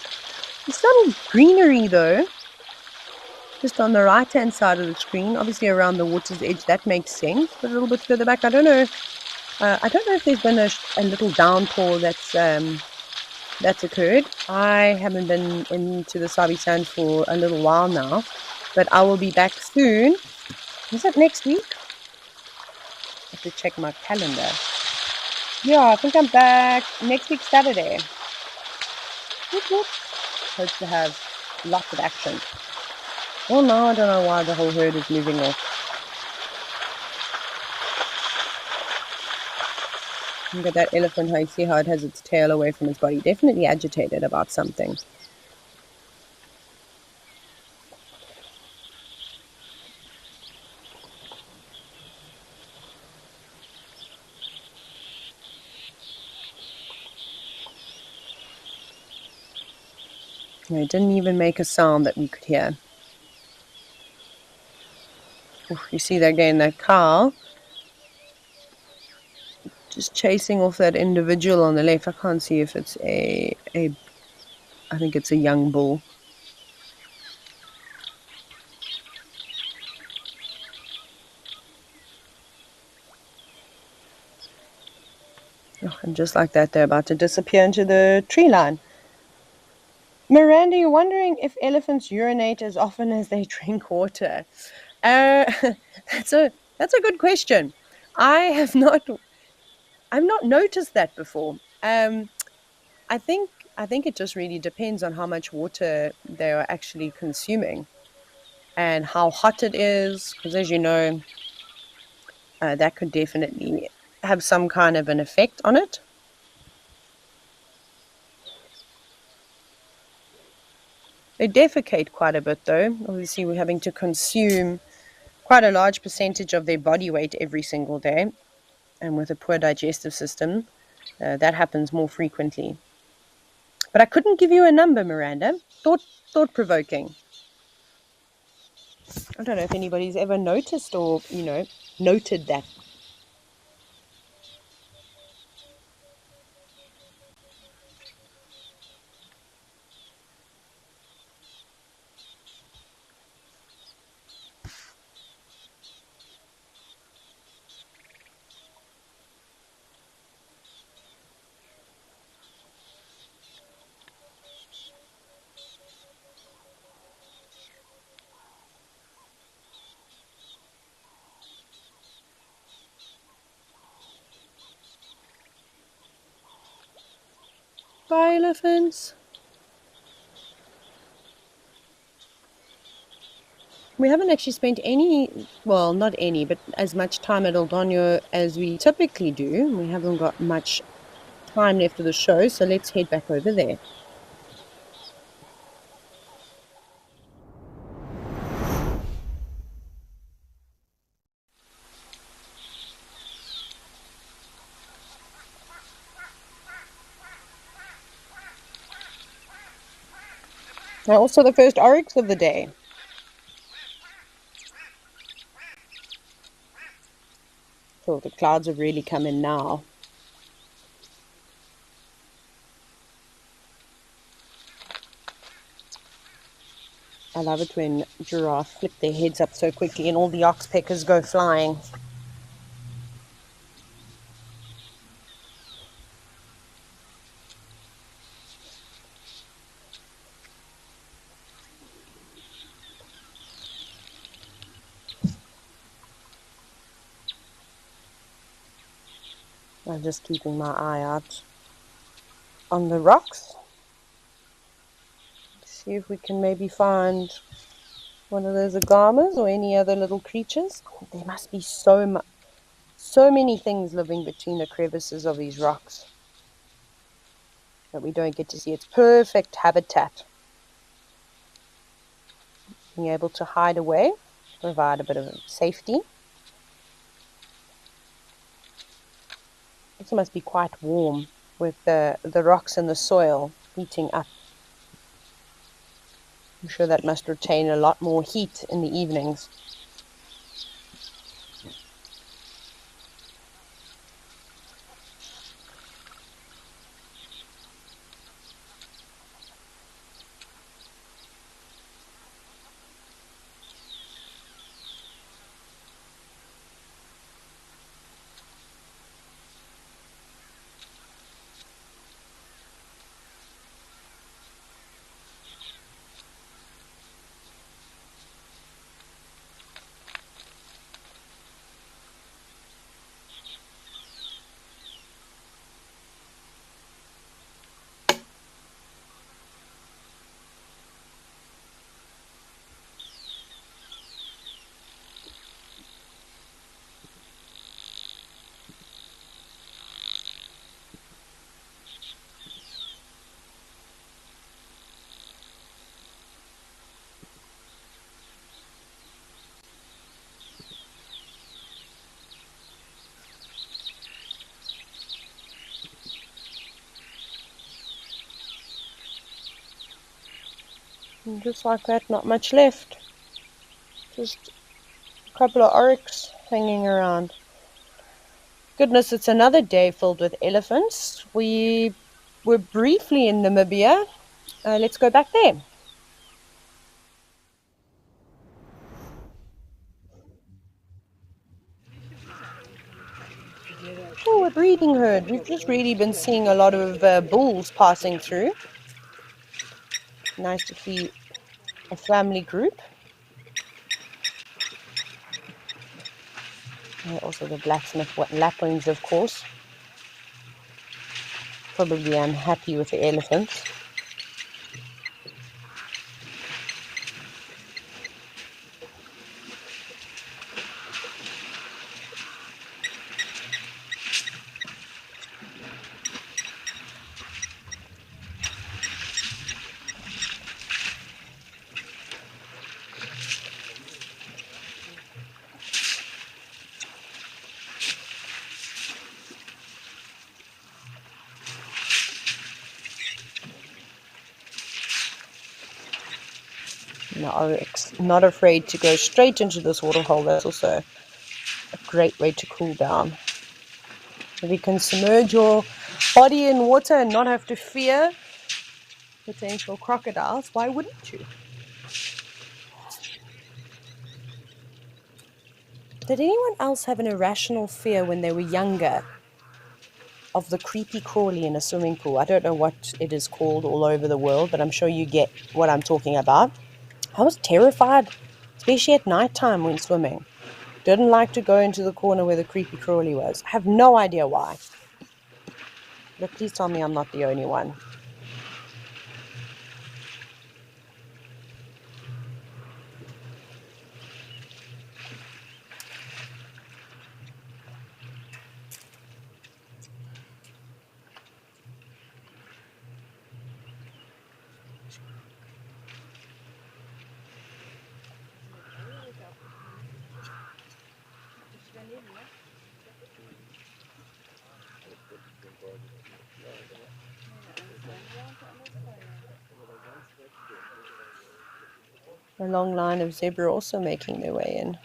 There's some greenery though, just on the right hand side of the screen, obviously around the water's edge. That makes sense, but a little bit further back, I don't know if there's been a little downpour that's occurred. I haven't been into the Sabi Sands for a little while now, but I will be back soon. Is it next week? I have to check my calendar. Yeah, I think I'm back next week, Saturday. Whoop, whoop. Hope to have lots of action. Well, now I don't know why the whole herd is moving off. Look at that elephant, how you see how it has its tail away from its body. Definitely agitated about something. No, it didn't even make a sound that we could hear. Oof, you see that again, that cow just chasing off that individual on the left. I can't see if it's I think it's a young bull. Oh, and just like that, they're about to disappear into the tree line. Miranda, you're wondering if elephants urinate as often as they drink water. That's a good question. I've not noticed that before. I think it just really depends on how much water they are actually consuming and how hot it is, because as you know, that could definitely have some kind of an effect on it. They defecate quite a bit though. Obviously, we're having to consume quite a large percentage of their body weight every single day. And with a poor digestive system, that happens more frequently. But I couldn't give you a number, Miranda. Thought-provoking. I don't know if anybody's ever noticed or, noted that. Bye, elephants. We haven't actually spent not any, but as much time at Eldonio as we typically do. We haven't got much time left of the show, so let's head back over there. Now, also the first oryx of the day. So the clouds have really come in now. I love it when giraffes flip their heads up so quickly and all the oxpeckers go flying. I'm just keeping my eye out on the rocks. See if we can maybe find one of those agamas or any other little creatures. There must be so many things living between the crevices of these rocks that we don't get to see. It's perfect habitat. Being able to hide away, provide a bit of safety. It must be quite warm with the rocks and the soil heating up. I'm sure that must retain a lot more heat in the evenings. And just like that, not much left. Just a couple of oryx hanging around. Goodness, it's another day filled with elephants. We were briefly in Namibia. Let's go back there. Oh, a breeding herd. We've just really been seeing a lot of bulls passing through. Nice to see a family group. Also the blacksmith lapwings, of course. Probably unhappy with the elephants. The oryx, not afraid to go straight into this waterhole. That's also a great way to cool down. If you can submerge your body in water and not have to fear potential crocodiles, why wouldn't you? Did anyone else have an irrational fear when they were younger of the creepy crawly in a swimming pool? I don't know what it is called all over the world, but I'm sure you get what I'm talking about. I was terrified, especially at night time when swimming. Didn't like to go into the corner where the creepy crawly was. I have no idea why. But please tell me I'm not the only one. A long line of zebra also making their way in.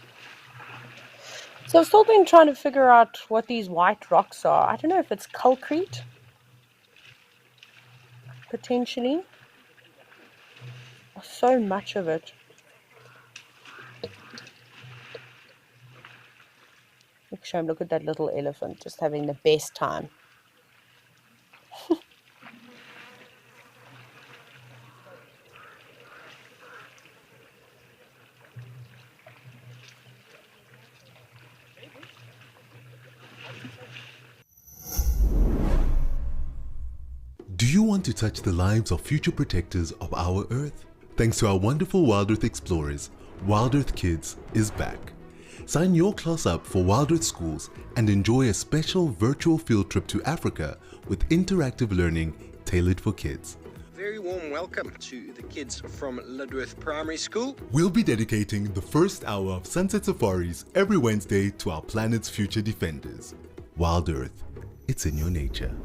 So I've still been trying to figure out what these white rocks are. I don't know if it's concrete, potentially. So much of it. Look at that little elephant just having the best time. you want to touch the lives of future protectors of our Earth? Thanks to our wonderful WildEarth explorers, WildEarth Kids is back. Sign your class up for WildEarth schools and enjoy a special virtual field trip to Africa with interactive learning tailored for kids. Very warm welcome to the kids from WildEarth Primary School. We'll be dedicating the first hour of Sunset Safaris every Wednesday to our planet's future defenders. WildEarth, it's in your nature.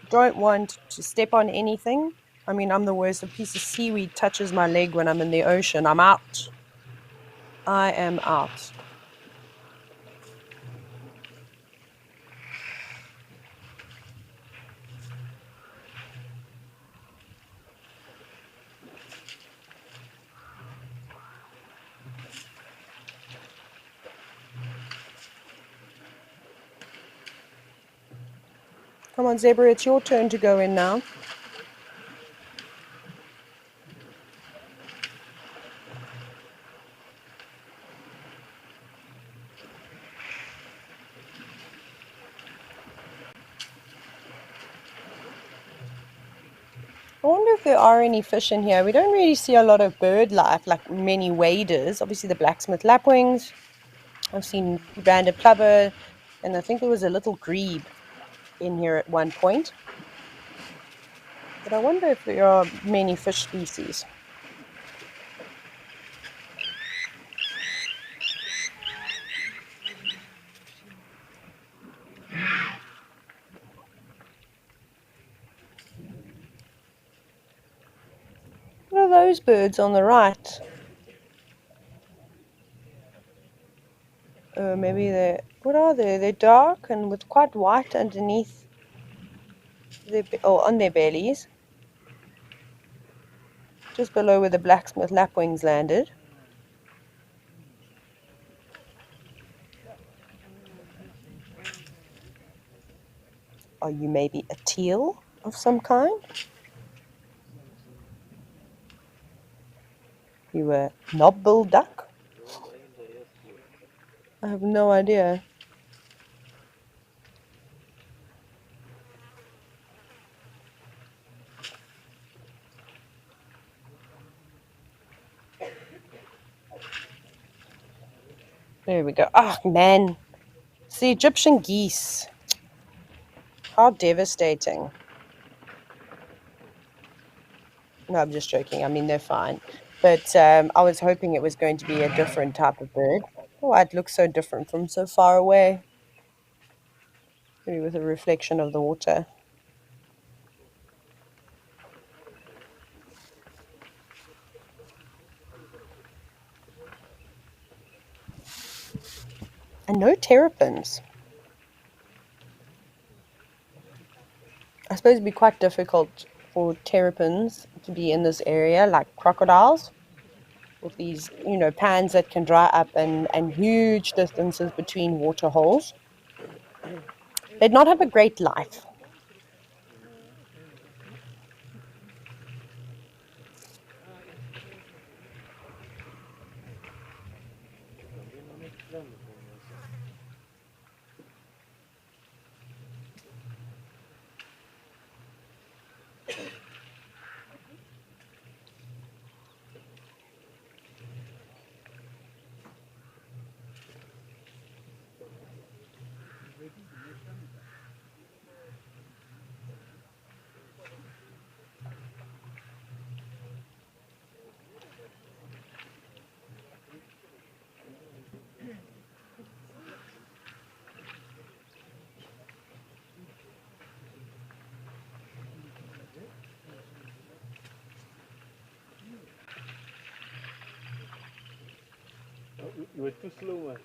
Don't want to step on anything. I mean, I'm the worst. A piece of seaweed touches my leg when I'm in the ocean, I'm out. I am out. Come on, Zebra, it's your turn to go in now. I wonder if there are any fish in here. We don't really see a lot of bird life, like many waders. Obviously the blacksmith lapwings. I've seen banded plover, and I think there was a little grebe in here at one point. But I wonder if there are many fish species. What are those birds on the right? Maybe they're, what are they? They're dark and with quite white underneath their, on their bellies. Just below where the blacksmith lapwings landed. Are you maybe a teal of some kind? You a knob-billed duck? I have no idea. There we go. Oh, man. It's the Egyptian geese. How devastating. No, I'm just joking. I mean, they're fine. But I was hoping it was going to be a different type of bird. Oh, it looks so different from so far away. maybe with a reflection of the water. And no terrapins. I suppose it'd be quite difficult for terrapins to be in this area, like crocodiles, with these, pans that can dry up and huge distances between water holes. They'd not have a great life. You were too slow, man.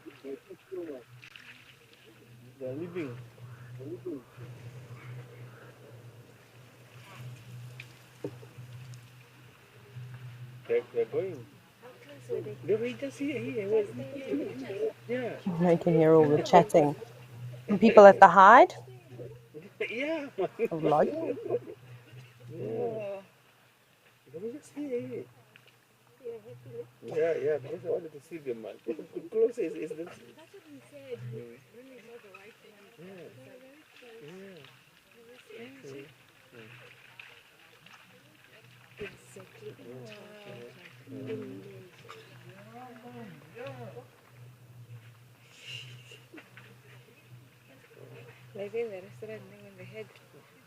They're leaving. They're going. They were just here. Yeah. I can hear all the chatting from people at the hide Yeah. of lodge. Yeah. They were just here. Yeah, because I wanted to see them, man. Close is the. That's what he said. When he saw the white thing. Yeah. Exactly. Like in the restaurant, when they had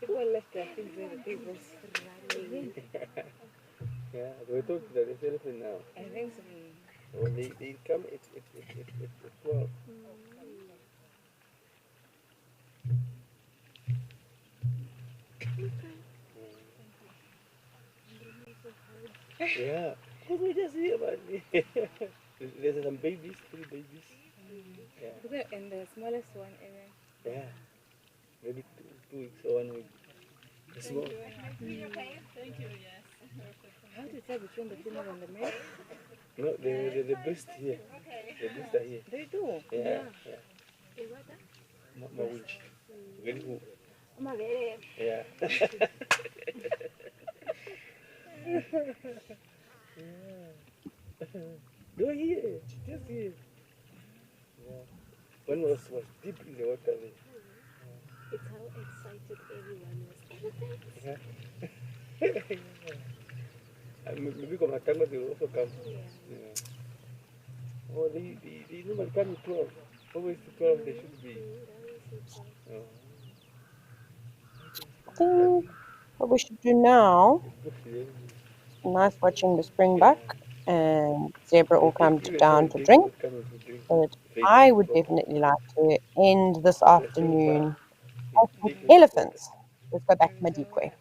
people left their things on the tables running. Yeah, we talked to the elephant now. I think so. When they come, it's 12. Yeah. Because we just hear about it. There's some babies, 3 babies. Yeah. And the smallest one, yeah. Maybe 2 weeks or 1 week. The small. Thank you, yes. How do you tell between the female and the male? No, the breast here. Okay. The breast are here. They do? Yeah. Ma winch. Very good. Yeah. Go here. Just here. Yeah. One was deep in the water there. It's how excited everyone was. Yeah. Maybe Komatanga will also come. Yeah. Oh, they normally come in 12. Always 12 they should be. Oh. I think what we should do now, nice watching the springbuck and zebra all come down to drink. But I would definitely like to end this afternoon watching elephants. Let's go back to Madikwe.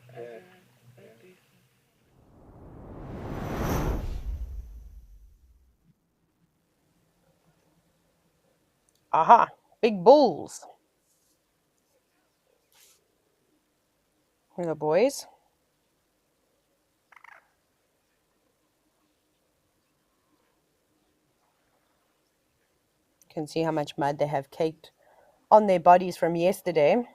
Aha, big bulls. Here the boys. You can see how much mud they have caked on their bodies from yesterday.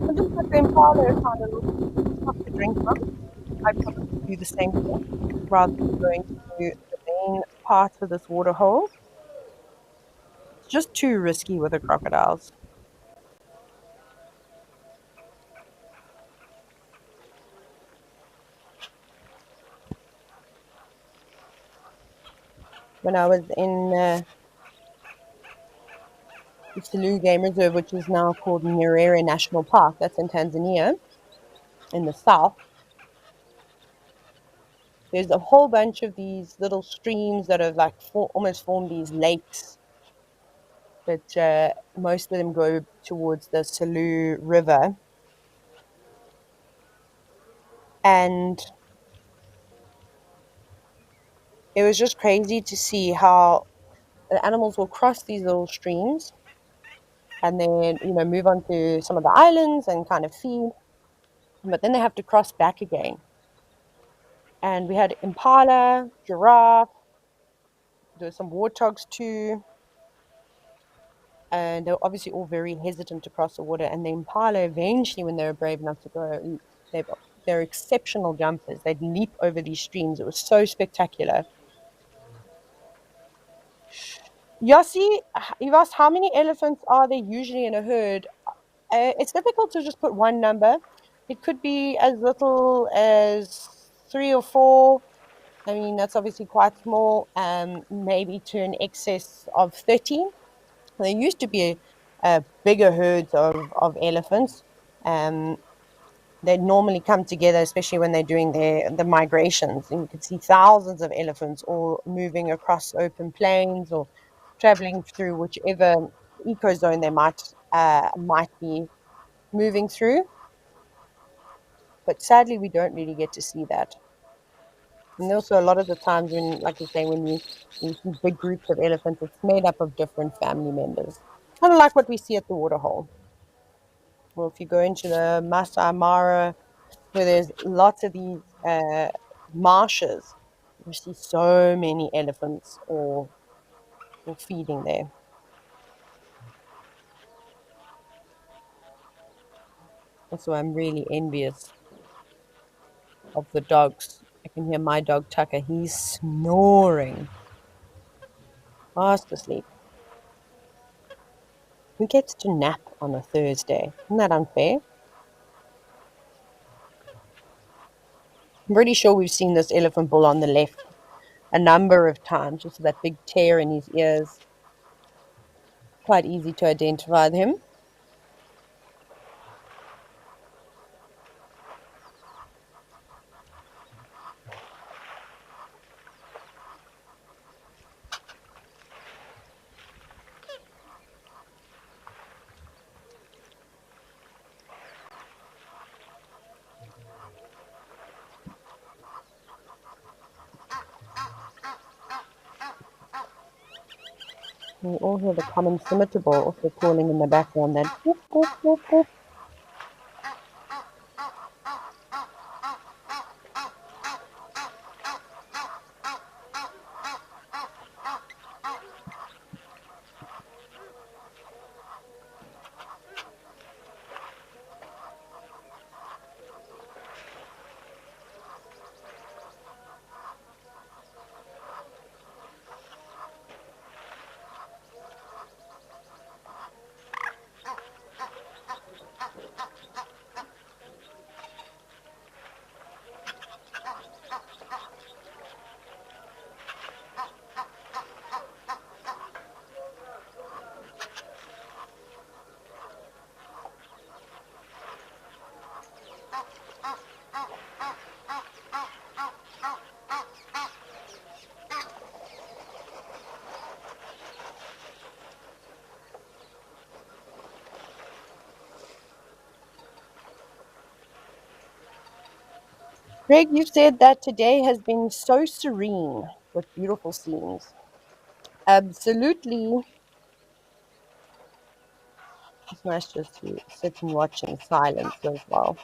It looks like the impala found a little spot to drink from. I'd probably do the same thing rather than going to the main part of this water hole. It's just too risky with the crocodiles. When I was in the Selous Game Reserve, which is now called Nyerere National Park, that's in Tanzania, in the south, there's a whole bunch of these little streams that have like almost formed these lakes, but most of them go towards the Selous River. And it was just crazy to see how the animals will cross these little streams and then, move on to some of the islands and kind of feed, but then they have to cross back again. And we had impala, giraffe, there were some warthogs too, and they were obviously all very hesitant to cross the water. And the impala, eventually, when they were brave enough to go, they're exceptional jumpers. They'd leap over these streams. It was so spectacular. Yossi, you've asked how many elephants are there usually in a herd? It's difficult to just put one number. It could be as little as 3 or 4. I mean, that's obviously quite small, maybe to an excess of 30. There used to be bigger herds of elephants. They'd normally come together, especially when they're doing the migrations. And you could see thousands of elephants all moving across open plains or traveling through whichever ecozone they might be moving through. But sadly, we don't really get to see that. And also, a lot of the times when, like you say, when you see big groups of elephants, it's made up of different family members. Kind of like what we see at the Waterhole. Well, if you go into the Masai Mara, where there's lots of these marshes, you see so many elephants all feeding there. Also, I'm really envious of the dogs. I can hear my dog Tucker. He's snoring. Fast asleep. Who gets to nap on a Thursday? Isn't that unfair? I'm pretty sure we've seen this elephant bull on the left a number of times, just that big tear in his ears. Quite easy to identify him. You all hear the common scimitar ball also calling in the background, that whoop, whoop, whoop, whoop. Greg, you said that today has been so serene with beautiful scenes. Absolutely. It's nice just to sit and watch in silence as well.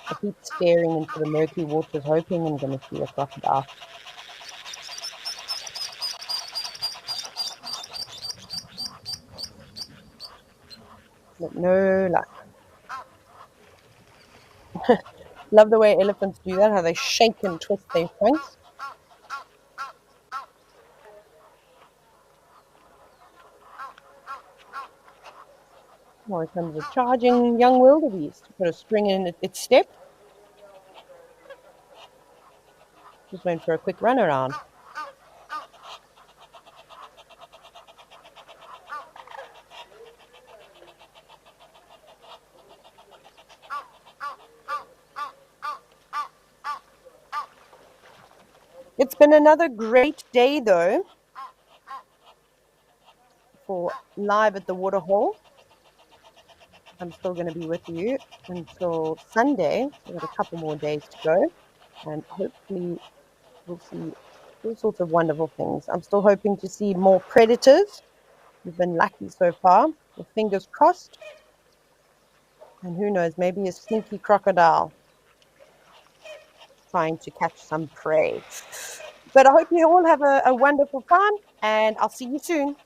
I keep staring into the murky waters, hoping I'm going to see a crocodile. But no luck. Love the way elephants do that, how they shake and twist their trunks. Here comes a charging young wildebeest to put a spring in its step. Just went for a quick run around. It's been another great day, though, for Live at the Waterhole. I'm still going to be with you until Sunday. We've got a couple more days to go, and hopefully we'll see all sorts of wonderful things. I'm still hoping to see more predators. We've been lucky so far, with fingers crossed. And who knows, maybe a sneaky crocodile trying to catch some prey. But I hope you all have a wonderful time, and I'll see you soon.